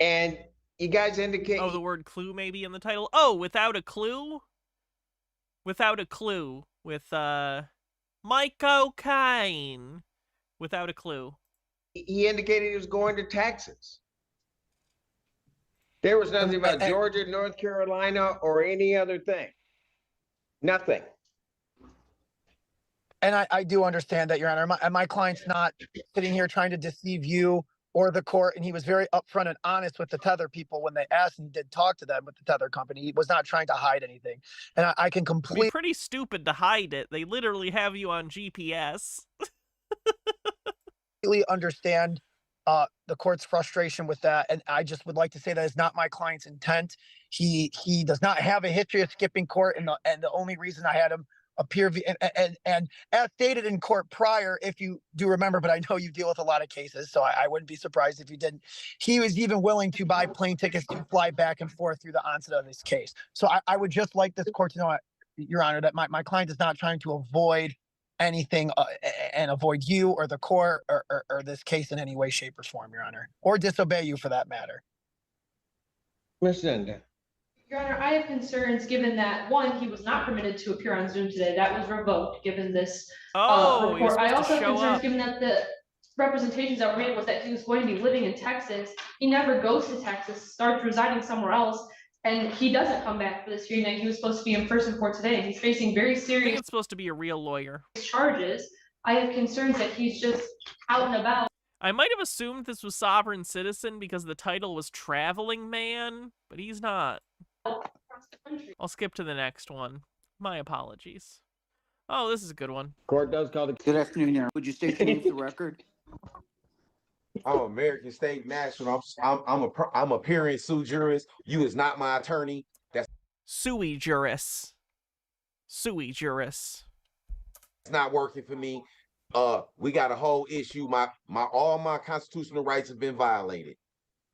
and you guys indicate. Oh, the word clue maybe in the title. Oh, Without a Clue? Without a Clue with Mike O'Kane. Without a Clue. He indicated he was going to Texas. There was nothing about Georgia, North Carolina, or any other thing. Nothing. And I do understand that, Your Honor. My client's not sitting here trying to deceive you or the court, and he was very upfront and honest with the tether people when they asked, and he did talk to them with the tether company. He was not trying to hide anything. And I can completely... It'd be pretty stupid to hide it. They literally have you on GPS. completely understand the court's frustration with that, and I just would like to say that is not my client's intent. He does not have a history of skipping court, and the only reason I had him appear and as stated in court prior, if you do remember, but I know you deal with a lot of cases, so I wouldn't be surprised if you didn't. He was even willing to buy plane tickets to fly back and forth through the onset of this case. So I would just like this court to know, Your Honor, that my client is not trying to avoid anything and avoid you or the court or this case in any way, shape, or form, Your Honor, or disobey you for that matter. Listen. Your Honor, I have concerns given that, one, he was not permitted to appear on Zoom today. That was revoked given this report. I also have concerns given that the representations that were made was that he was going to be living in Texas. He never goes to Texas, starts residing somewhere else, and he doesn't come back for this hearing that he was supposed to be in person for today. He's facing very serious... I think it's supposed to be a real lawyer. ...charges. I have concerns that he's just out and about. I might have assumed this was Sovereign Citizen because the title was Traveling Man, but he's not. I'll skip to the next one. My apologies. Oh, this is a good one. Court does call the... Good afternoon, Your Honor. Would you state your name for the record? I'm American State National. I'm appearing sui juris. You is not my attorney. That's sui juris. Sui juris. It's not working for me. We got a whole issue. All my constitutional rights have been violated.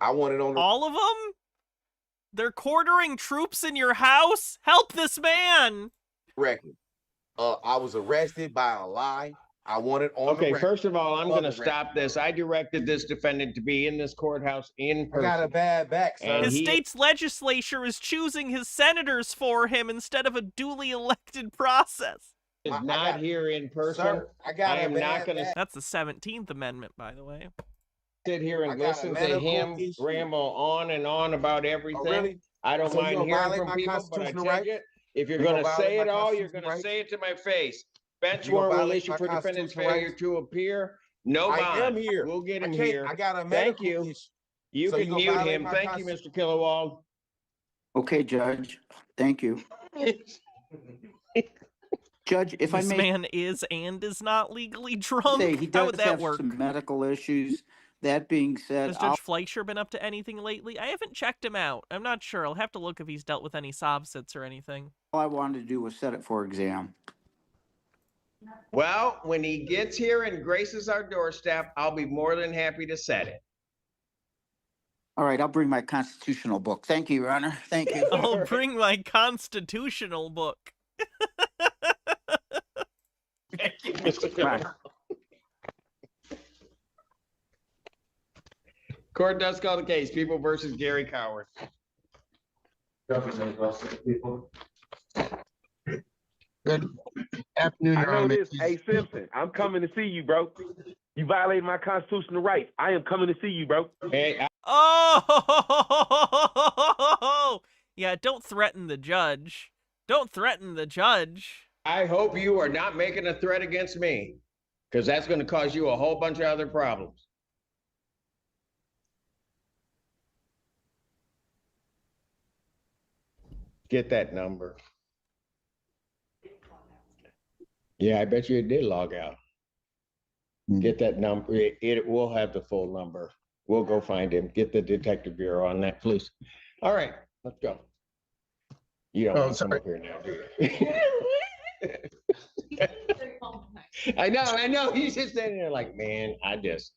I want it on the... All of them? They're quartering troops in your house? Help this man! Record. I was arrested by a lie. I want it on the record. First of all, I'm going to stop this. I directed this defendant to be in this courthouse in person. I got a bad back, sir. His state's legislature is choosing his senators for him instead of a duly elected process. Is not here in person. Sir, I am not going to... That's the 17th Amendment, by the way. Sit here and listen to him ramble on and on about everything. Oh, really? I don't So mind hearing from people, but I tell you, if you're going to say it all, you're going to say it to my face. Bench warrant will issue for defendant's failure to appear. No bond. I am here. We'll get him here. I got a Thank medical you. issue. You So can you gonna mute violate him. my Thank you, Mr. Kilowald. Okay, Judge. Thank you. Judge, if I This may man is and is not legally drunk. say, he How does would that have work? some medical issues. That being said, Has Judge Fleischer been up to anything lately? I haven't checked him out. I'm not sure. I'll have to look if he's dealt with any sob sits or anything. all I wanted to do was set it for exam. Well, when he gets here and graces our doorstep, I'll be more than happy to set it. All right, I'll bring my constitutional book. Thank you, Your Honor. Thank you. I'll bring my constitutional book. Thank you, Mr. Miller. Court does call the case. People versus Gary Coward. Good afternoon, I Your know Honor. this. Hey, Simpson, I'm coming to see you, bro. You violated my constitutional rights. I am coming to see you, bro. Hey, Oh! Yeah, don't threaten the judge. Don't threaten the judge. I hope you are not making a threat against me, because that's going to cause you a whole bunch of other problems. Get that number. Yeah, I bet you it did log out. Get that number. It will have the full number. We'll go find him. Get the detective bureau on that, please. All right, let's go. You don't want to come up here now, do you? I know. He's just standing there like, man, I just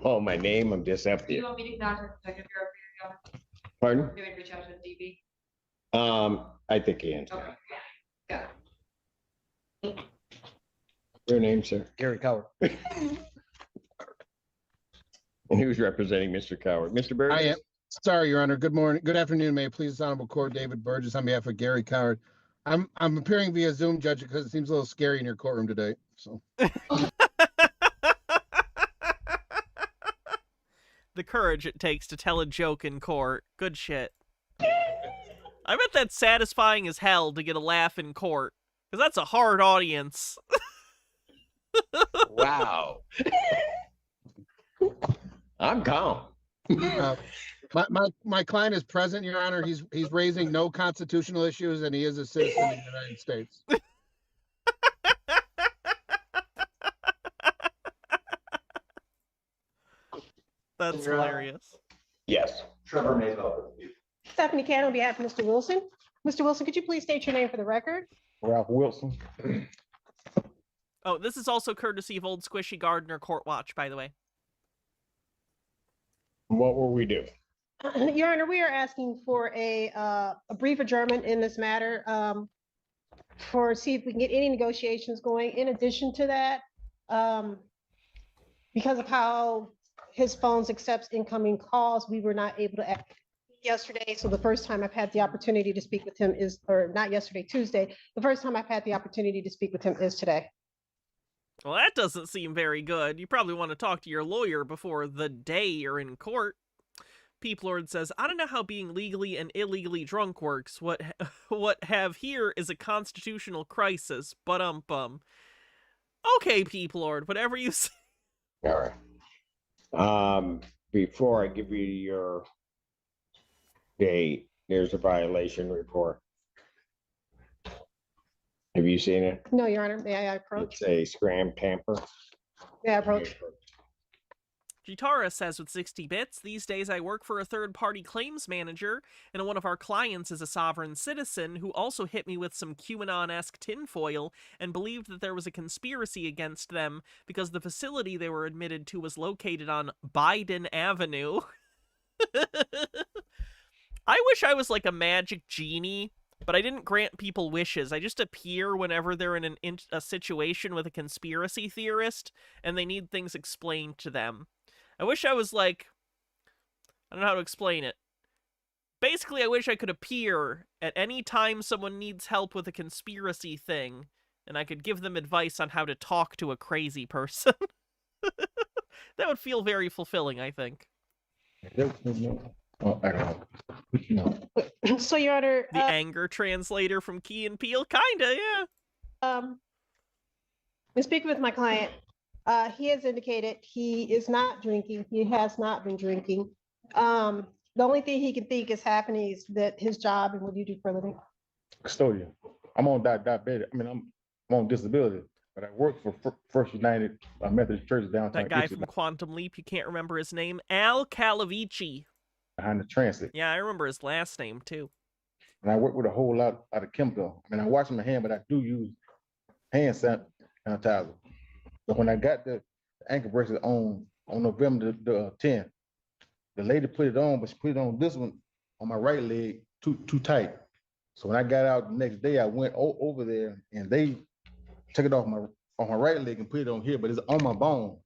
call my name. I'm just up Do you here. want me to contact the detective bureau for your job? Pardon? Do you want me to reach out to DB? I think he ends. Okay. Got it. Your name, sir? Gary Coward. And who's representing Mr. Coward? Mr. Burgess? I am. Sorry, Your Honor. Good morning. Good afternoon. May it please the Honorable Court, David Burgess on behalf of Gary Coward. I'm appearing via Zoom, Judge, because it seems a little scary in your courtroom today. So The courage it takes to tell a joke in court. Good shit. I bet that's satisfying as hell to get a laugh in court. Because that's a hard audience. Wow. I'm calm. my client is present, Your Honor. He's raising no constitutional issues, and he is a citizen of the United States. That's hilarious. Yes. Trevor Maysville. Stephanie Cannon on behalf of Mr. Wilson. Mr. Wilson, could you please state your name for the record? Ralph Wilson. Oh, this is also courtesy of Old Squishy Gardner Court Watch, by the way. What will we do? Your Honor, we are asking for a brief adjournment in this matter for see if we can get any negotiations going. In addition to that, because of how his phones accepts incoming calls, we were not able to act yesterday. So the first time I've had the opportunity to speak with him is, or not yesterday, Tuesday. The first time I've had the opportunity to speak with him is today. Well, that doesn't seem very good. You probably want to talk to your lawyer before the day you're in court. Peep Lord says, I don't know how being legally and illegally drunk works. What have here is a constitutional crisis. But okay, Peep Lord, whatever you say. All right. Before I give you your date, there's a violation report. Have you seen it? No, Your Honor, may I approach? It's a scram tamper. May I approach? Gitara says with 60 bits, these days I work for a third-party claims manager, and one of our clients is a sovereign citizen who also hit me with some QAnon-esque tinfoil and believed that there was a conspiracy against them because the facility they were admitted to was located on Biden Avenue. I wish I was like a magic genie, but I didn't grant people wishes. I just appear whenever they're in a situation with a conspiracy theorist and they need things explained to them. I wish I was like, I don't know how to explain it. Basically, I wish I could appear at any time someone needs help with a conspiracy thing, and I could give them advice on how to talk to a crazy person. That would feel very fulfilling, I think. So, Your Honor, the anger translator from Key and Peele, kinda, yeah. In speaking with my client, he has indicated he is not drinking. He has not been drinking. The only thing he can think is happening is that his job and what do you do for a living? Custodian. I'm on diabetic. I mean, I'm on disability, but I work for First United Methodist Church downtown. That guy from Quantum Leap, you can't remember his name? Al Calavici. Behind the transit. Yeah, I remember his last name, too. And I work with a whole lot of chemical. I mean, I wash my hand, but I do use hand sanitizer. So when I got the ankle bracelet on November the 10th, the lady put it on, but she put it on this one on my right leg too tight. So when I got out the next day, I went over there and they took it off my right leg and put it on here, but it's on my bone.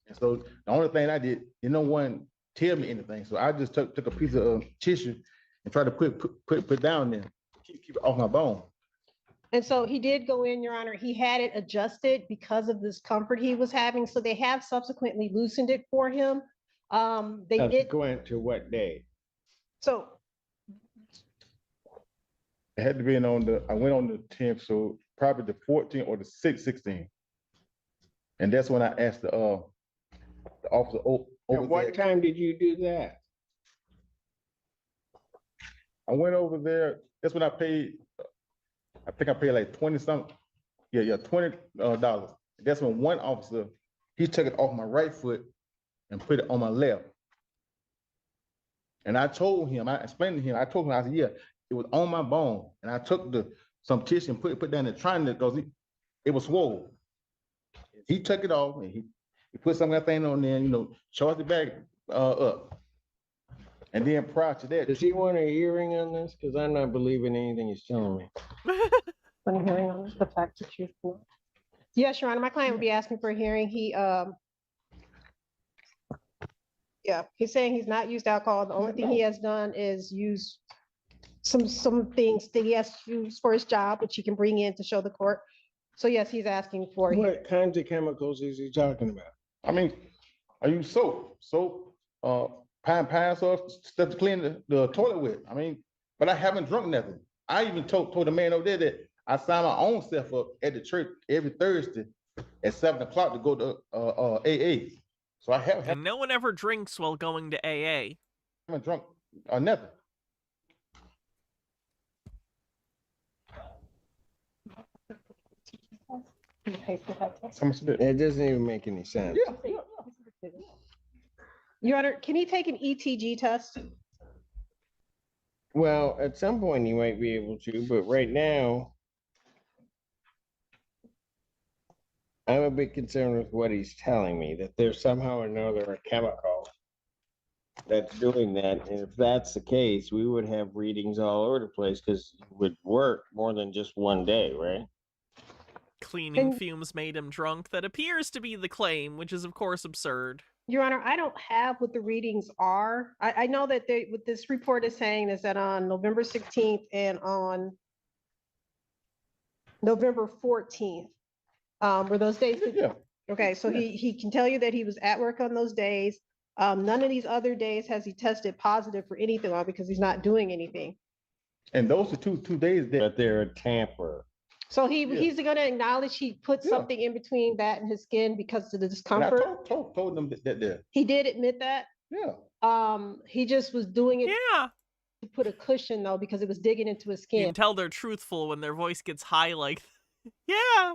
And so the only thing I did, no one tell me anything. So I just took a piece of tissue and tried to put down there, keep it off my bone. And so he did go in, Your Honor. He had it adjusted because of this comfort he was having. So they have subsequently loosened it for him. They did go into what day? So it had to be I went on the 10th, so probably the 14th or the 16th. And that's when I asked the officer over what time did you do that? I went over there. That's when I paid. I think I paid like 20 something. Yeah, $20. That's when one officer, he took it off my right foot and put it on my left. And I told him, I explained to him, I told him, I said, yeah, it was on my bone. And I took some tissue and put down there trying to, because it was swollen. He took it off and he put some of that thing on there, charged it back up. And then prior to that, does he want a hearing on this? Because I'm not believing anything he's telling me. Want a hearing on the fact that you? Yes, Your Honor. My client would be asking for a hearing. He's saying he's not used alcohol. The only thing he has done is use some things that he has to use for his job, which he can bring in to show the court. So yes, he's asking for. What kinds of chemicals is he talking about? I mean, I use soap, pine soap, stuff to clean the toilet with. I mean, but I haven't drunk nothing. I even told the man over there that I sign my own self up at the church every Thursday at 7 o'clock to go to AA. So I haven't. And no one ever drinks while going to AA. I haven't drunk nothing. It doesn't even make any sense. Yeah. Your Honor, can he take an ETG test? Well, at some point he might be able to, but right now, I'm a bit concerned with what he's telling me, that there's somehow or another a chemical that's doing that. And if that's the case, we would have readings all over the place because it would work more than just one day, right? Cleaning fumes made him drunk. That appears to be the claim, which is of course absurd. Your Honor, I don't have what the readings are. I know that what this report is saying is that on November 16th and on November 14th, were those days? Yeah. Okay, so he can tell you that he was at work on those days. None of these other days has he tested positive for anything on because he's not doing anything. And those are two days that they're a tamper. So he's going to acknowledge he put something in between that and his skin because of the discomfort. And I told them that. He did admit that. Yeah. He just was doing it. To put a cushion though because it was digging into his skin. You can tell they're truthful when their voice gets high like. Yeah.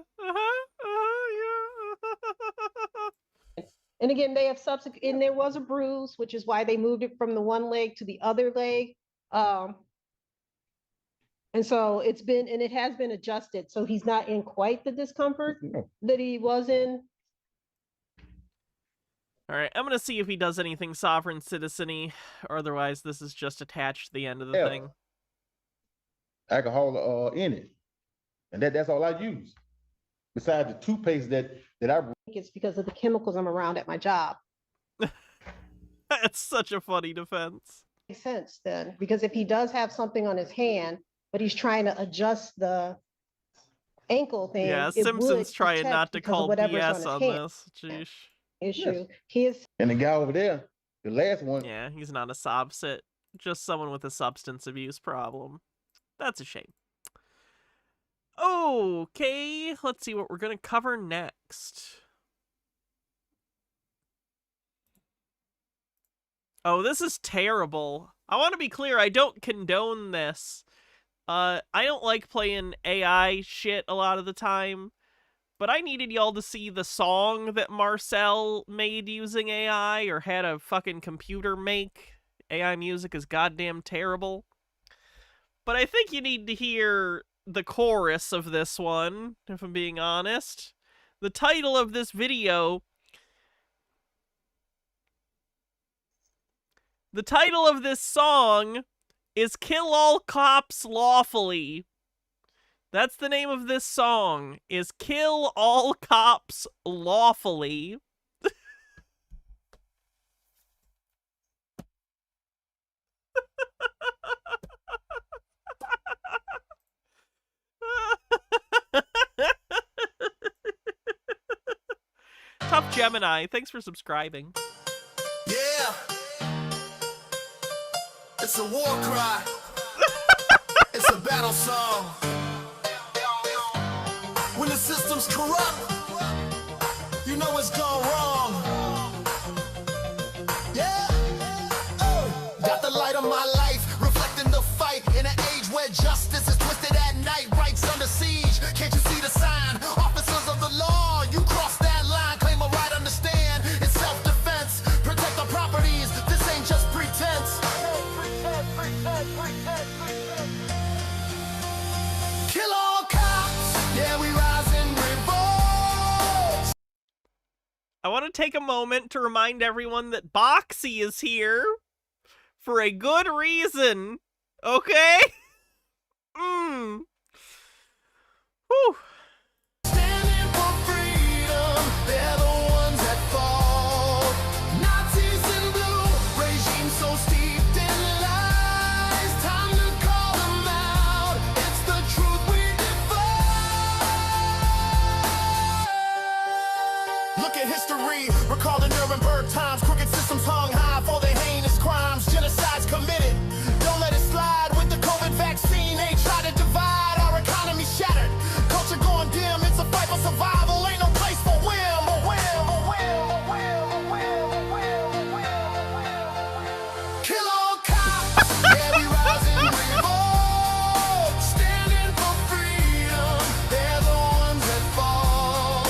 And again, they have and there was a bruise, which is why they moved it from the one leg to the other leg. And so it has been adjusted. So he's not in quite the discomfort that he was in. All right, I'm going to see if he does anything sovereign citizen-y, or otherwise this is just attached to the end of the thing. Alcohol in it. And that's all I use. Besides the toothpaste that I... It's because of the chemicals I'm around at my job. That's such a funny defense. Makes sense then, because if he does have something on his hand, but he's trying to adjust the ankle thing. Yeah, Simpson's trying not to call BS on this. Jeez. Issue. He is. And the guy over there, the last one. Yeah, he's not a sobsit, just someone with a substance abuse problem. That's a shame. Okay, let's see what we're going to cover next. Oh, this is terrible. I want to be clear, I don't condone this. I don't like playing AI shit a lot of the time, but I needed y'all to see the song that Marcel made using AI, or had a fucking computer make. AI music is goddamn terrible. But I think you need to hear the chorus of this one, if I'm being honest. The title of this video... The title of this song is Kill All Cops Lawfully. That's the name of this song, is Kill All Cops Lawfully. Tough Gemini, thanks for subscribing. Yeah. It's a war cry. It's a battle song. When the system's corrupt, you know it's gone wrong. Yeah. Oh. Got the light of my life, reflecting the fight in an age where justice is twisted at night, rights under siege. Can't you see the sign? Officers of the law, you cross that line, claim a right, understand. It's self-defense, protect our properties. This ain't just pretense. Kill all cops, yeah, we rise in revolt. I want to take a moment to remind everyone that Boxy is here for a good reason, okay? Whew. Standing for freedom, they're the ones that fall. Nazis in blue, regime so steeped in lies. Time to call them out, it's the truth we defy. Look at history, recall the Nuremberg times. Crooked systems hung high for their heinous crimes. Genocides committed, don't let it slide. With the COVID vaccine, they try to divide. Our economy shattered, culture going dim. It's a fight for survival, ain't no place for whim. Kill all cops, yeah, we rise in revolt. Standing for freedom, they're the ones that fall.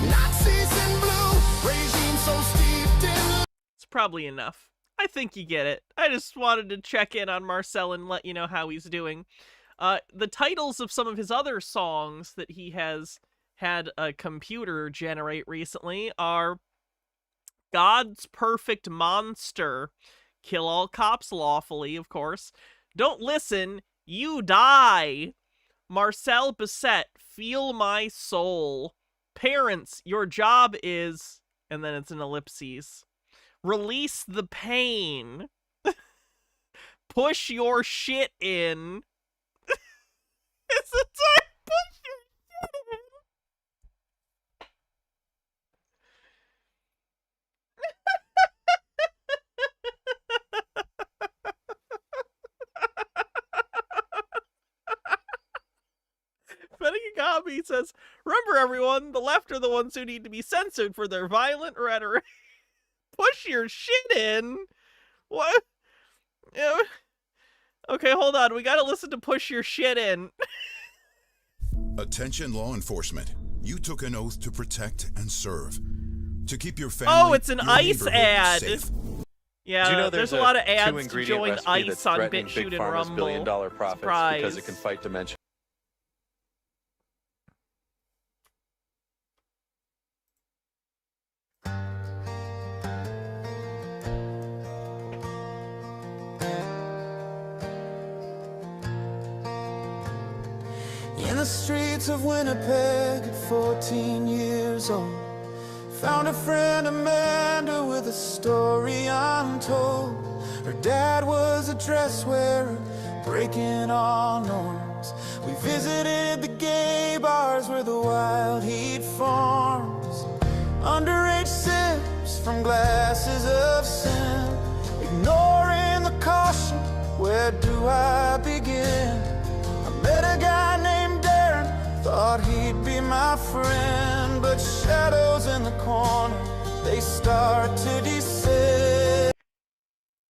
Nazis in blue, regime so steeped in. It's probably enough. I think you get it. I just wanted to check in on Marcel and let you know how he's doing. The titles of some of his other songs that he has had a computer generate recently are God's Perfect Monster, Kill All Cops Lawfully, of course, Don't Listen, You Die, Marcel Bissett, Feel My Soul, Parents, Your Job Is, and then it's an ellipses, Release the Pain, Push Your Shit In. It's the time, push your shit in. Fenigami says, remember everyone, the left are the ones who need to be censored for their violent rhetoric. Push your shit in? What? Yeah. Okay, hold on. We gotta listen to Push Your Shit In. Attention law enforcement. You took an oath to protect and serve. To keep your family, oh, it's an ICE ad. Safe. Yeah, Do you know there's a lot of ads to two-ingredient join recipe ICE that's on threatening BitChute Big and Pharma's Rumble. billion-dollar profits Surprise. because it can fight dementia? In the streets of Winnipeg at 14 years old, found a friend Amanda with a story untold. Her dad was a dress wearer, breaking all norms. We visited the gay bars where the wild heat forms. Underage sips from glasses of sin, ignoring the caution, where do I begin? I met a guy named Darren, thought he'd be my friend, but shadows in the corner, they start to descend.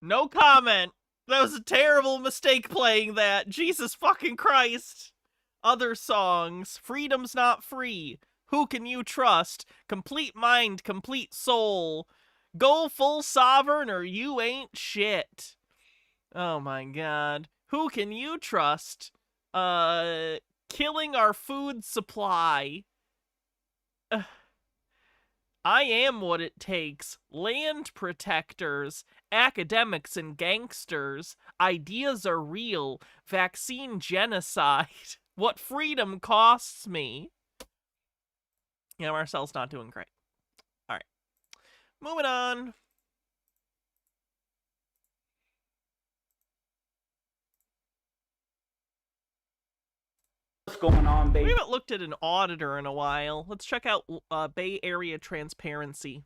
No comment. That was a terrible mistake playing that. Jesus fucking Christ. Other songs. Freedom's Not Free. Who Can You Trust? Complete Mind, Complete Soul. Go Full Sovereign or You Ain't Shit. Oh my god. Who Can You Trust? Killing Our Food Supply. I Am What It Takes, Land Protectors, Academics and Gangsters, Ideas Are Real, Vaccine Genocide, What Freedom Costs Me. Yeah, Marcel's not doing great. All right. Moving on. What's going on, baby? We haven't looked at an auditor in a while. Let's check out Bay Area Transparency.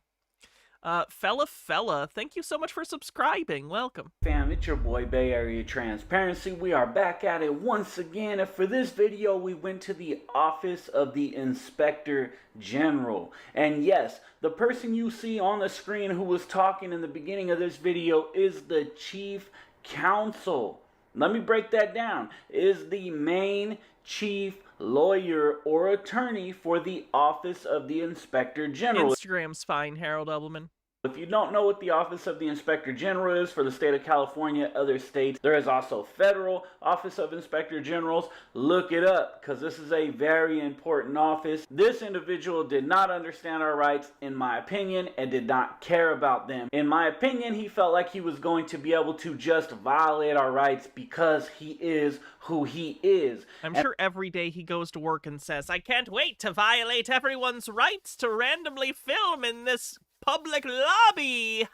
Fella, thank you so much for subscribing. Welcome. Fam, it's your boy Bay Area Transparency. We are back at it once again. And for this video, we went to the Office of the Inspector General. And yes, the person you see on the screen who was talking in the beginning of this video is the Chief Counsel. Let me break that down. Is the main chief lawyer or attorney for the Office of the Inspector General. Instagram's fine, Harold Edelman. If you don't know what the Office of the Inspector General is for the state of California, other states, there is also Federal Office of Inspector Generals. Look it up, because this is a very important office. This individual did not understand our rights, in my opinion, and did not care about them. In my opinion, he felt like he was going to be able to just violate our rights because he is who he is. I'm sure every day he goes to work and says, I can't wait to violate everyone's rights to randomly film in this public lobby.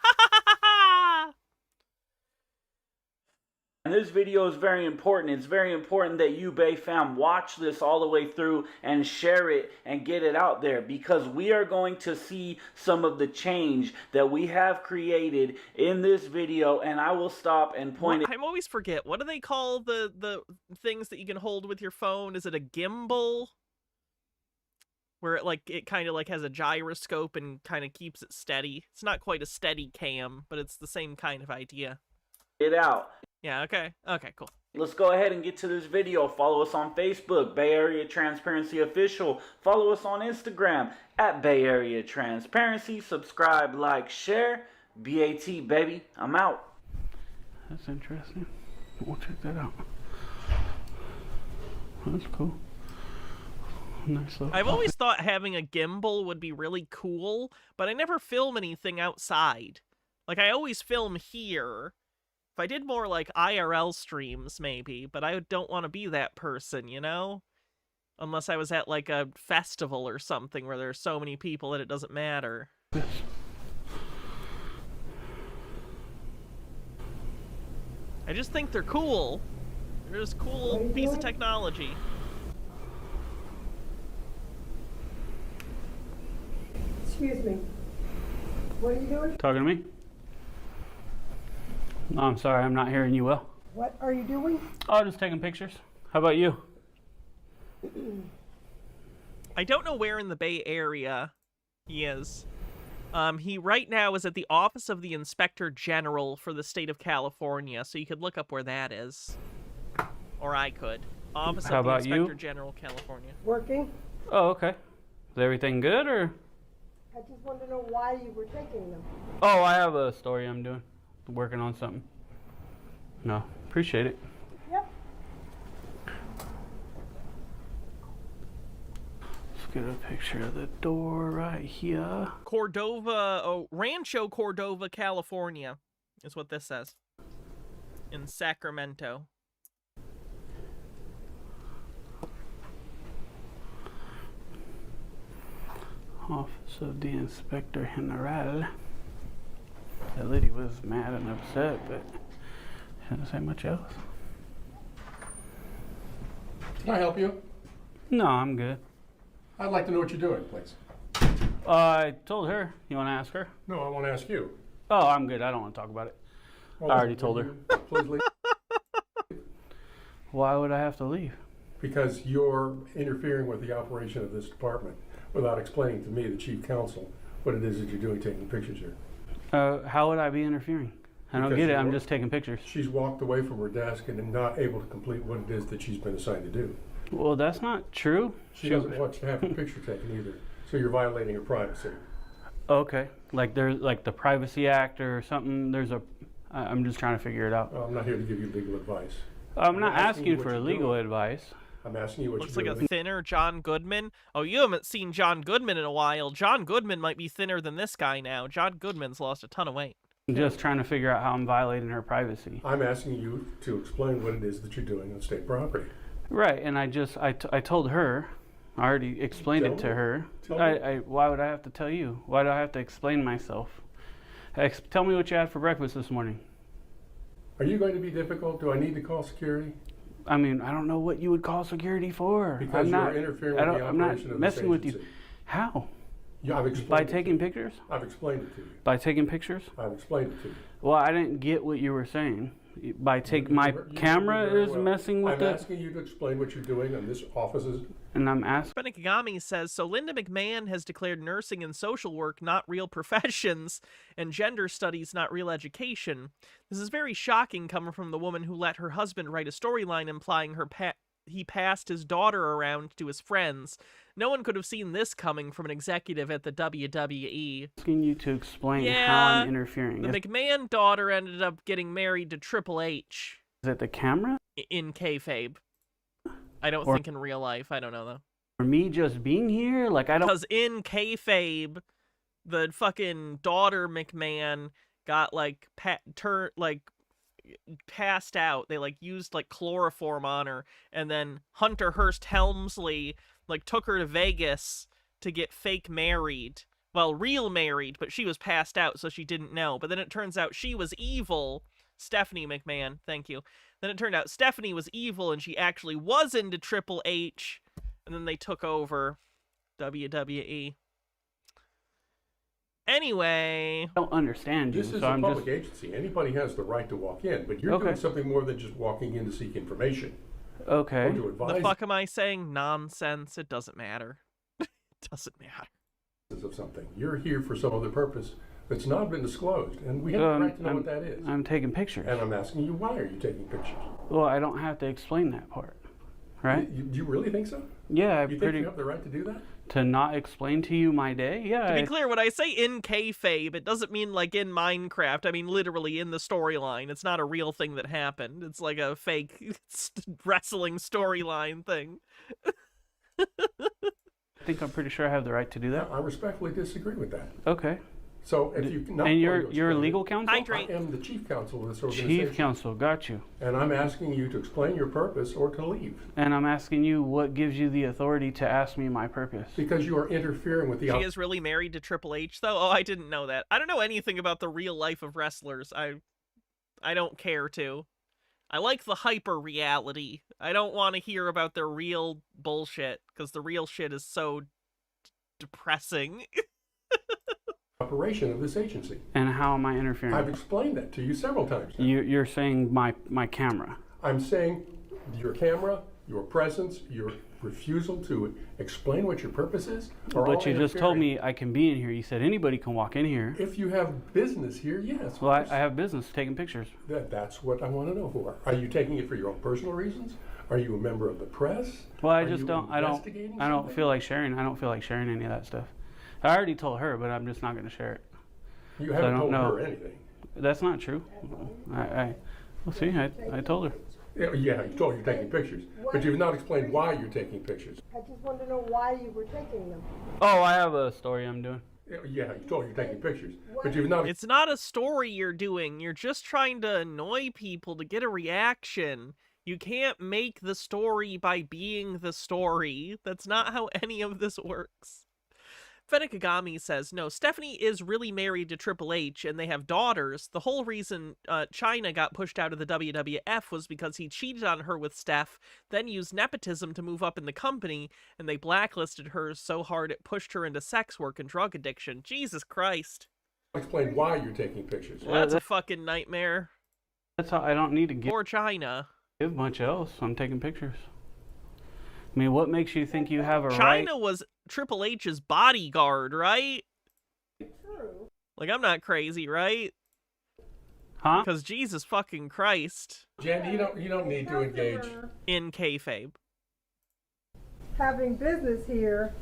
And this video is very important. It's very important that you, Bay fam, watch this all the way through and share it and get it out there, because we are going to see some of the change that we have created in this video, and I will stop and point it. I always forget, what do they call the things that you can hold with your phone? Is it a gimbal? Where it kind of has a gyroscope and kind of keeps it steady. It's not quite a steady cam, but it's the same kind of idea. It out. Yeah, okay. Okay, cool. Let's go ahead and get to this video. Follow us on Facebook, Bay Area Transparency Official. Follow us on Instagram, at Bay Area Transparency. Subscribe, like, share. BAT, baby. I'm out. That's interesting. We'll check that out. That's cool. Nice little I've always thought having a gimbal would be really cool, but I never film anything outside. I always film here. If I did more IRL streams, maybe, but I don't want to be that person, you know? Unless I was at a festival or something where there's so many people that it doesn't matter. I just think they're cool. They're just cool piece of technology. Excuse me. What are you doing? Talking to me? No, I'm sorry, I'm not hearing you well. What are you doing? Oh, just taking pictures. How about you? I don't know where in the Bay Area he is. He right now is at the Office of the Inspector General for the state of California, so you could look up where that is. Or I could. Office How of the about Inspector you? General, California. Working? Oh, okay. Is everything good, or? I just want to know why you were taking them. Oh, I have a story I'm doing. Working on something. No, appreciate it. Yep. Let's get a picture of the door right here. Rancho Cordova, California is what this says. In Sacramento. Office of the Inspector General. That lady was mad and upset, but she didn't say much else. Can I help you? No, I'm good. I'd like to know what you're doing, please. I told her. You want to ask her? No, I want to ask you. Oh, I'm good. I don't want to talk about it. Well, I already told her. Please leave. Why would I have to leave? Because you're interfering with the operation of this department without explaining to me, the chief counsel, what it is that you're doing taking pictures here. How would I be interfering? I don't get it. I'm just taking pictures. She's walked away from her desk and not able to complete what it is that she's been assigned to do. Well, that's not true. She doesn't want to have her picture taken either. So you're violating her privacy. Okay. Like there's like the Privacy Act or something. I'm just trying to figure it out. Well, I'm not here to give you legal advice. I'm not asking for legal advice. I'm asking you what Looks you're like doing. a thinner John Goodman. Oh, you haven't seen John Goodman in a while. John Goodman might be thinner than this guy now. John Goodman's lost a ton of weight. I'm just trying to figure out how I'm violating her privacy. I'm asking you to explain what it is that you're doing on state property. Right, and I told her. I already explained it to her. Why would I have to tell you? Why do I have to explain myself? Tell me what you had for breakfast this morning. Are you going to be difficult? Do I need to call security? I mean, I don't know what you would call security for. Because you're interfering with the operation of this I'm not messing with you. agency. How? Yeah, I've explained By it taking to you. pictures? I've explained it to you. By taking pictures? I've explained it to you. Well, I didn't get what you were saying. My camera is messing with it. I'm asking you to explain what you're doing on this office's. And I'm asking. Benikagami says, so Linda McMahon has declared nursing and social work not real professions and gender studies not real education. This is very shocking coming from the woman who let her husband write a storyline implying he passed his daughter around to his friends. No one could have seen this coming from an executive at the WWE. Asking you to explain how I'm interfering. The McMahon daughter ended up getting married to Triple H. Is it the camera? In kayfabe. I don't think in real life. I don't know, though. For me just being here? Like, I don't... Because in kayfabe, the fucking daughter McMahon got, like, passed out. They, like, used, like, chloroform on her. And then Hunter Hearst Helmsley, like, took her to Vegas to get fake married. Well, real married, but she was passed out, so she didn't know. But then it turns out she was evil. Stephanie McMahon, thank you. Then it turned out Stephanie was evil, and she actually was into Triple H. And then they took over WWE. Anyway. I don't understand you. This is a public agency. Anybody has the right to walk in, but you're doing something more than just walking in to seek information. Okay. The fuck am I saying? Nonsense. It doesn't matter. It doesn't matter. Of something. You're here for some other purpose that's not been disclosed, and we have the right to know what that is. I'm taking pictures. And I'm asking you, why are you taking pictures? Well, I don't have to explain that part, right? Do you really think so? Yeah, you think you have the right to do that? To not explain to you my day? Yeah. To be clear, when I say in kayfabe, it doesn't mean like in Minecraft. I mean literally in the storyline. It's not a real thing that happened. It's like a fake wrestling storyline thing. I think I'm pretty sure I have the right to do that. I respectfully disagree with that. Okay. So if you and you're a legal counsel? I am the chief counsel of this organization. Chief counsel, got you. And I'm asking you to explain your purpose or to leave. And I'm asking you what gives you the authority to ask me my purpose. Because you are interfering with the... She is really married to Triple H, though? Oh, I didn't know that. I don't know anything about the real life of wrestlers. I don't care to. I like the hyper reality. I don't want to hear about their real bullshit, because the real shit is so depressing. Operation of this agency. And how am I interfering? I've explained that to you several times now. You're saying my camera. I'm saying your camera, your presence, your refusal to explain what your purpose is. But you just told me I can be in here. You said anybody can walk in here. If you have business here, yes. Well, I have business taking pictures. That's what I want to know for. Are you taking it for your own personal reasons? Are you a member of the press? Well, I don't feel like sharing. I don't feel like sharing any of that stuff. I already told her, but I'm just not going to share it. You haven't told her anything. That's not true. Well, see, I told her. Yeah, you told her you're taking pictures, but you've not explained why you're taking pictures. I just want to know why you were taking them. Oh, I have a story I'm doing. Yeah, you told her you're taking pictures, but you've not... It's not a story you're doing. You're just trying to annoy people to get a reaction. You can't make the story by being the story. That's not how any of this works. Benikagami says, no, Stephanie is really married to Triple H, and they have daughters. The whole reason Chyna got pushed out of the WWF was because he cheated on her with Steph, then used nepotism to move up in the company, and they blacklisted her so hard it pushed her into sex work and drug addiction. Jesus Christ. Explain why you're taking pictures. Well, that's a fucking nightmare. That's how I don't need to give... Poor Chyna. Give much else. I'm taking pictures. I mean, what makes you think you have a right? Chyna was Triple H's bodyguard, right? True. Like, I'm not crazy, right? Huh? Because Jesus fucking Christ. Jandy, you don't need to engage in kayfabe. Having business here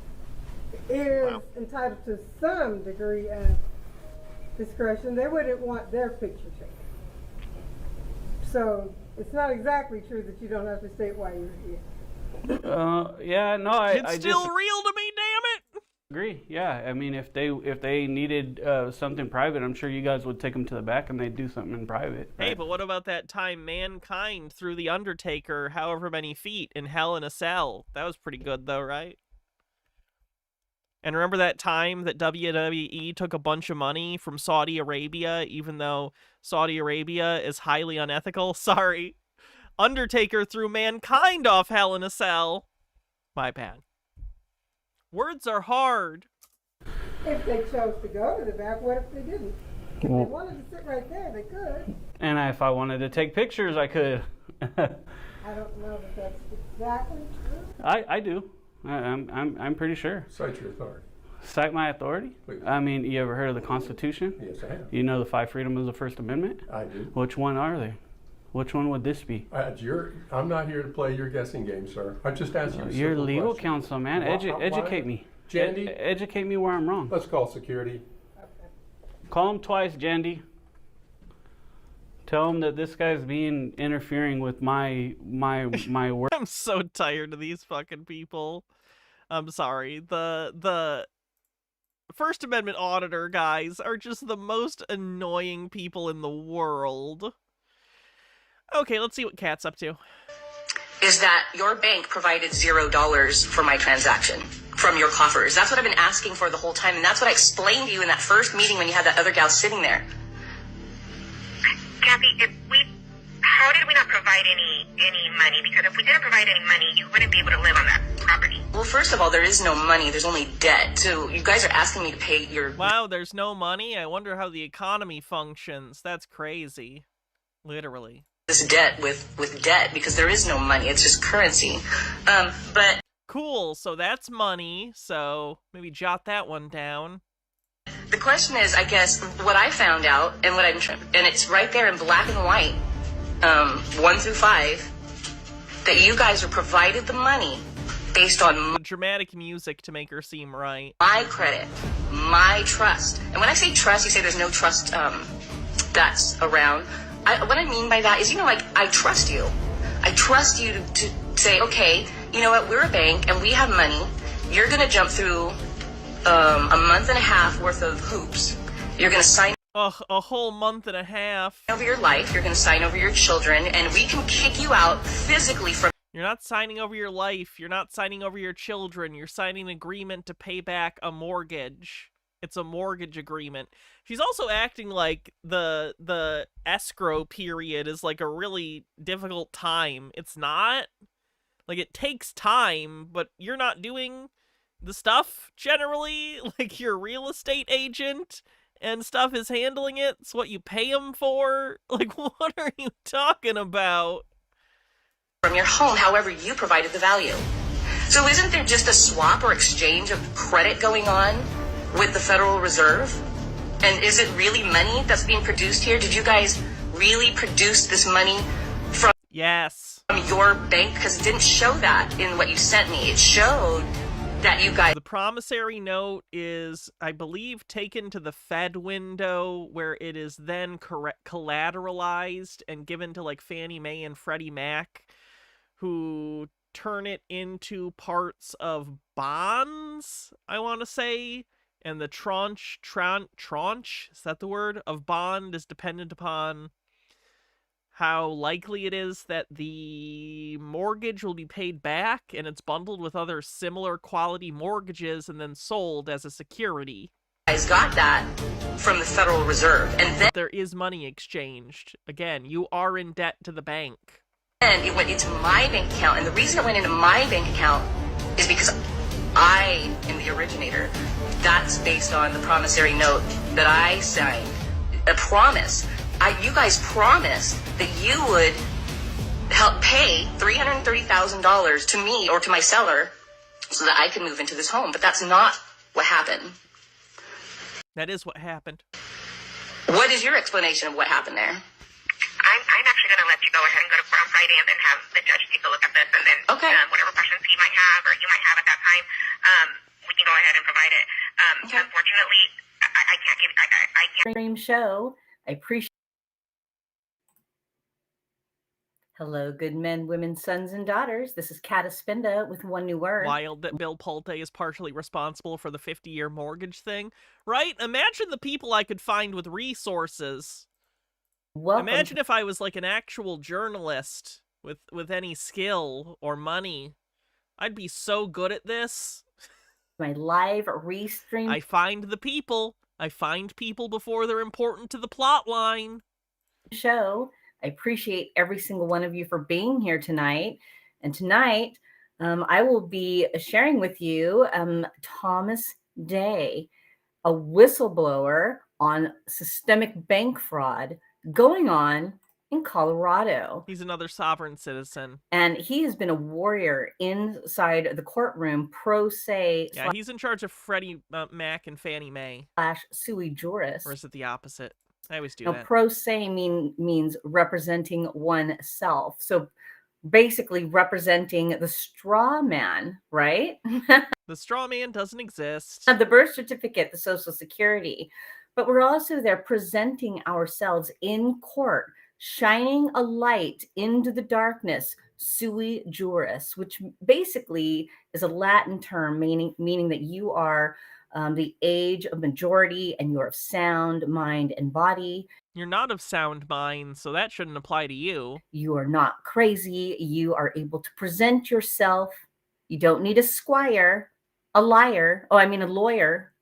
is entitled to some degree of discretion. They wouldn't want their picture taken. So it's not exactly true that you don't have to state why you're here. Yeah, no, It's I still just real to me, damn it! agree. Yeah, I mean, if they needed something private, I'm sure you guys would take them to the back and they'd do something in private. Hey, right? but what about that time Mankind threw The Undertaker however many feet in Hell in a Cell? That was pretty good, though, right? And remember that time that WWE took a bunch of money from Saudi Arabia, even though Saudi Arabia is highly unethical? Sorry. Undertaker threw Mankind off Hell in a Cell. My bad. Words are hard. If they chose to go to the back, what if they didn't? If Well- they wanted to sit right there, they could. And if I wanted to take pictures, I could. I don't know that that's exactly true. I do. I'm pretty sure. Cite your authority. Cite my authority? Please. I mean, you ever heard of the Constitution? Yes, I have. You know the 5 freedoms of the First Amendment? I do. Which one are they? Which one would this be? I'm not here to play your guessing game, sir. I just asked you a You're simple legal question. counsel, man. Why- Educate me. Jandy? Educate me where I'm wrong. Let's call security. Call him twice, Jandy. Tell him that this guy's interfering with my work. I'm so tired of these fucking people. I'm sorry. The First Amendment auditor guys are just the most annoying people in the world. Okay, let's see what Kat's up to. Is that your bank provided $0 for my transaction from your coffers. That's what I've been asking for the whole time, and that's what I explained to you in that first meeting when you had that other gal sitting there. Kathy, how did we not provide any money? Because if we didn't provide any money, you wouldn't be able to live on that property. Well, first of all, there is no money. There's only debt. So you guys are asking me to pay your... Wow, there's no money? I wonder how the economy functions. That's crazy. Literally. This debt with debt, because there is no money. It's just currency. But... Cool, so that's money, so maybe jot that one down. The question is, I guess, what I found out, and what and it's right there in black and white, 1 through 5, that you guys are provided the money based on dramatic music to make her seem right. My credit, my trust. And when I say trust, you say there's no trust that's around. What I mean by that is, like, I trust you. I trust you to say, okay, you know what, we're a bank and we have money. You're going to jump through a month and a half worth of hoops. You're going to sign a whole month and a half over your life. You're going to sign over your children, and we can kick you out physically from... You're not signing over your life. You're not signing over your children. You're signing an agreement to pay back a mortgage. It's a mortgage agreement. She's also acting like the escrow period is like a really difficult time. It's not. Like, it takes time, but you're not doing the stuff generally. Like, your real estate agent and stuff is handling it. It's what you pay them for. Like, what are you talking about? From your home, however you provided the value. So isn't there just a swap or exchange of credit going on with the Federal Reserve? And is it really money that's being produced here? Did you guys really produce this money from your bank? Because it didn't show that in what you sent me. It showed that you guys... The promissory note is, I believe, taken to the Fed window, where it is then collateralized and given to, like, Fannie Mae and Freddie Mac, who turn it into parts of bonds, I want to say. And the tranche, is that the word, of bond is dependent upon how likely it is that the mortgage will be paid back, and it's bundled with other similar quality mortgages and then sold as a security. You guys got that from the Federal Reserve, and then there is money exchanged. Again, you are in debt to the bank. And it went into my bank account, and the reason it went into my bank account is because I am the originator. That's based on the promissory note that I signed. A promise. You guys promised that you would help pay $330,000 to me or to my seller so that I could move into this home. But that's not what happened. That is what happened. What is your explanation of what happened there? I'm actually going to let you go ahead and go to court on Friday and then have the judge take a look at this, and then whatever questions he might have or you might have at that time, we can go ahead and provide it. Unfortunately, I can't give. I can't. Stream show. I appreciate. Hello, good men, women, sons, and daughters. This is Kat Espinda with One New Word. Wild that Bill Pulte is partially responsible for the 50-year mortgage thing, right? Imagine the people I could find with resources. Imagine if I was like an actual journalist with any skill or money. I'd be so good at this. My live restream. I find the people. I find people before they're important to the plot line. Show. I appreciate every single one of you for being here tonight. And tonight, I will be sharing with you Thomas Day, a whistleblower on systemic bank fraud going on in Colorado. He's another sovereign citizen. And he has been a warrior inside the courtroom, pro se. Yeah, he's in charge of Freddie Mac and Fannie Mae. / sui juris. Or is it the opposite? I always do Now, that. pro se means representing oneself. So basically representing the straw man, right? The straw man doesn't exist. The birth certificate, the Social Security. But we're also there presenting ourselves in court, shining a light into the darkness, sui juris, which basically is a Latin term meaning that you are the age of majority and you're of sound mind and body. You're not of sound mind, so that shouldn't apply to you. You are not crazy. You are able to present yourself. You don't need a squire, a lawyer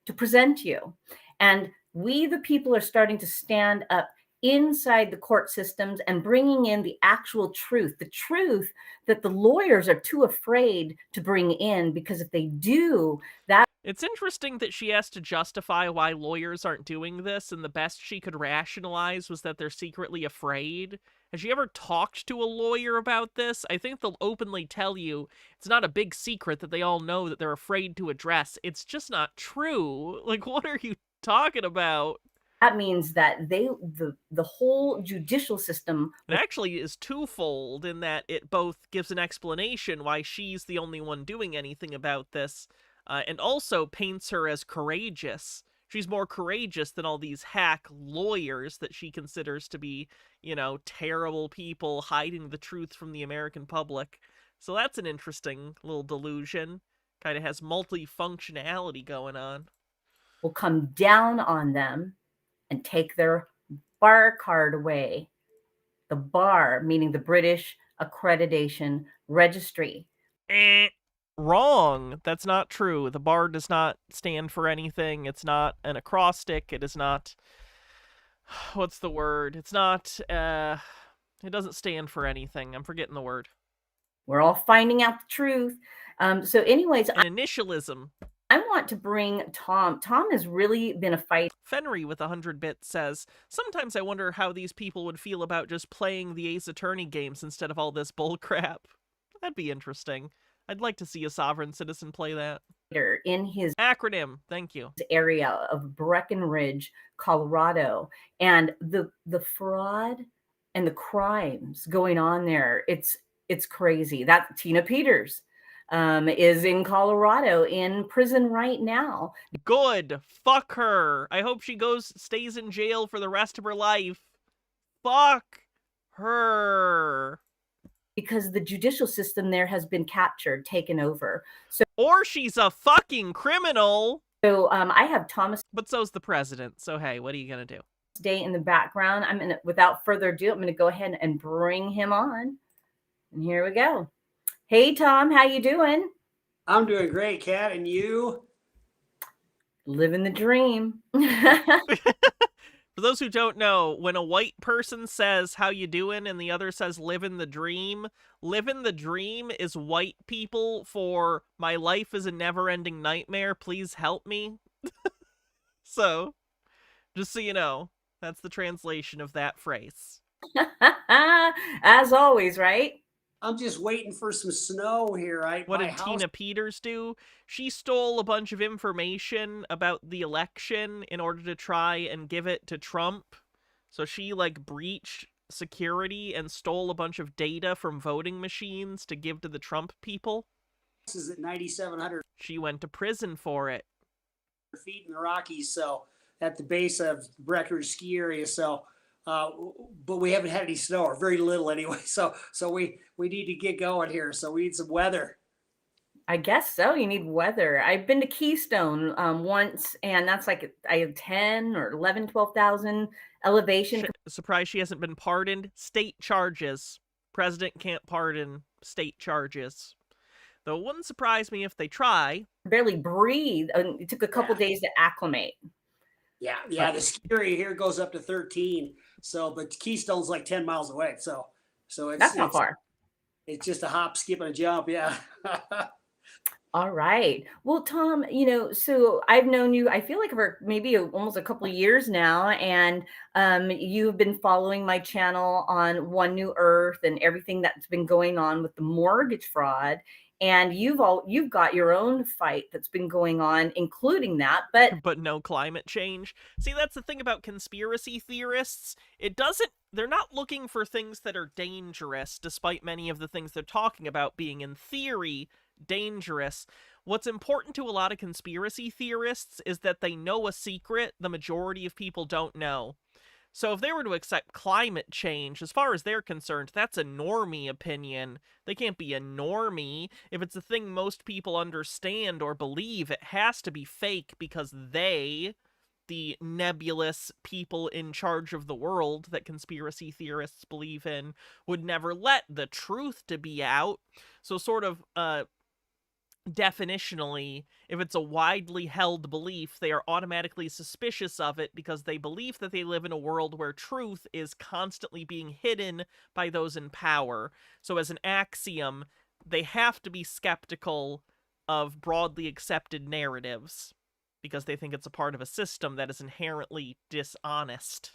to present you. And we, the people, are starting to stand up inside the court systems and bringing in the actual truth, the truth that the lawyers are too afraid to bring in, because if they do, that... It's interesting that she has to justify why lawyers aren't doing this, and the best she could rationalize was that they're secretly afraid. Has she ever talked to a lawyer about this? I think they'll openly tell you it's not a big secret that they all know that they're afraid to address. It's just not true. Like, what are you talking about? That means that the whole judicial system... It actually is twofold in that it both gives an explanation why she's the only one doing anything about this, and also paints her as courageous. She's more courageous than all these hack lawyers that she considers to be, you know, terrible people hiding the truth from the American public. So that's an interesting little delusion. Kind of has multi-functionality going on. Will come down on them and take their bar card away. The bar, meaning the British Accreditation Registry. Wrong. That's not true. The bar does not stand for anything. It's not an acrostic. It is not... What's the word? It's not... It doesn't stand for anything. I'm forgetting the word. We're all finding out the truth. So anyways... An initialism. I want to bring Tom. Tom has really been a fight. Fenry with 100 bits says, sometimes I wonder how these people would feel about just playing the Ace Attorney games instead of all this bullcrap. That'd be interesting. I'd like to see a sovereign citizen play that. In his acronym, thank you. Area of Breckenridge, Colorado, and the fraud and the crimes going on there, it's crazy. That Tina Peters is in Colorado in prison right now. Good. Fuck her. I hope she stays in jail for the rest of her life. Fuck her. Because the judicial system there has been captured, taken over. So, or she's a fucking criminal. So I have Thomas. But so's the president. So hey, what are you gonna do? Stay in the background. Without further ado, I'm gonna go ahead and bring him on. And here we go. Hey Tom, how you doing? I'm doing great, Kat, and you? Living the dream. For those who don't know, when a white person says, how you doing, and the other says, living the dream is white people for, my life is a never-ending nightmare, please help me. So, just so you know, that's the translation of that phrase. As always, right? I'm just waiting for some snow here. What did Tina Peters do? She stole a bunch of information about the election in order to try and give it to Trump. So she, like, breached security and stole a bunch of data from voting machines to give to the Trump people. This is at 9,700 She went to prison for it. feet in the Rockies, so at the base of Breckenridge ski area. So, but we haven't had any snow, or very little anyway. So we need to get going here. So we need some weather. I guess so. You need weather. I've been to Keystone once, and that's like I have 10 or 11, 12,000 elevation. Surprised she hasn't been pardoned. State charges. President can't pardon state charges. Though it wouldn't surprise me if they try. Barely breathe. It took a couple days to acclimate. Yeah. The ski area here goes up to 13. So, but Keystone's like 10 miles away. So that's not far. It's just a hop, skip, and a jump. Yeah. All right. Well, Tom, so I've known you, I feel like for maybe almost a couple of years now, and you've been following my channel on One New Earth and everything that's been going on with the mortgage fraud. And you've got your own fight that's been going on, including that, but no climate change. See, that's the thing about conspiracy theorists. They're not looking for things that are dangerous, despite many of the things they're talking about being, in theory, dangerous. What's important to a lot of conspiracy theorists is that they know a secret the majority of people don't know. So if they were to accept climate change, as far as they're concerned, that's a normie opinion. They can't be a normie. If it's a thing most people understand or believe, it has to be fake because they, the nebulous people in charge of the world that conspiracy theorists believe in, would never let the truth to be out. So sort of, definitionally, if it's a widely held belief, they are automatically suspicious of it because they believe that they live in a world where truth is constantly being hidden by those in power. So as an axiom, they have to be skeptical of broadly accepted narratives because they think it's a part of a system that is inherently dishonest.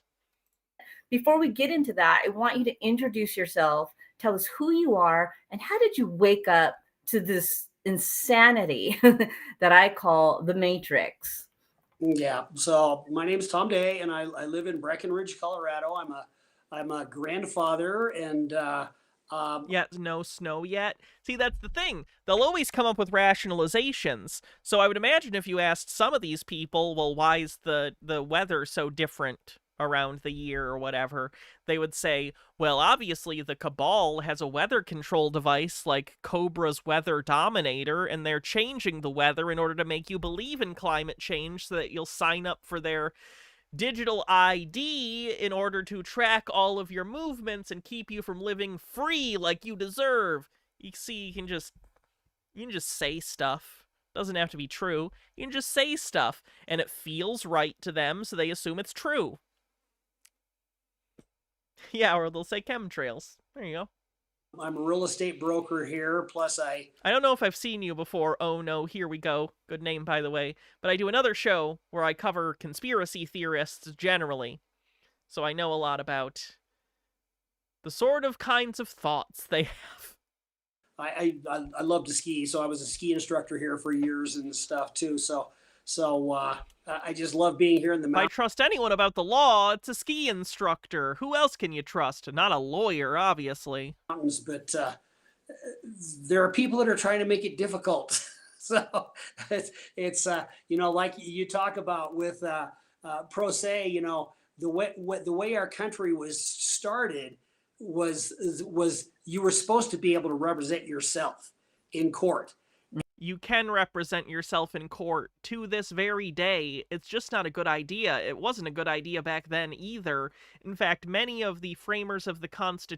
Before we get into that, I want you to introduce yourself, tell us who you are, and how did you wake up to this insanity that I call the Matrix? Yeah. So my name is Tom Day, and I live in Breckenridge, Colorado. I'm a grandfather, and no snow yet. See, that's the thing. They'll always come up with rationalizations. So I would imagine if you asked some of these people, well, why is the weather so different around the year or whatever, they would say, well, obviously the cabal has a weather control device like Cobra's Weather Dominator, and they're changing the weather in order to make you believe in climate change so that you'll sign up for their digital ID in order to track all of your movements and keep you from living free like you deserve. You see, you can just say stuff. Doesn't have to be true. You can just say stuff, and it feels right to them, so they assume it's true. Yeah, or they'll say chemtrails. There you go. I'm a real estate broker here, plus I don't know if I've seen you before. Oh no, here we go. Good name, by the way. But I do another show where I cover conspiracy theorists generally. So I know a lot about the sort of kinds of thoughts they have. I love to ski, so I was a ski instructor here for years and stuff too. So I just love being here in the mountains. If I trust anyone about the law, it's a ski instructor. Who else can you trust? Not a lawyer, obviously. But there are people that are trying to make it difficult. So it's like you talk about with Pro Se, the way our country was started was you were supposed to be able to represent yourself in court. You can represent yourself in court to this very day. It's just not a good idea. It wasn't a good idea back then either. In fact, many of the framers of the Constitution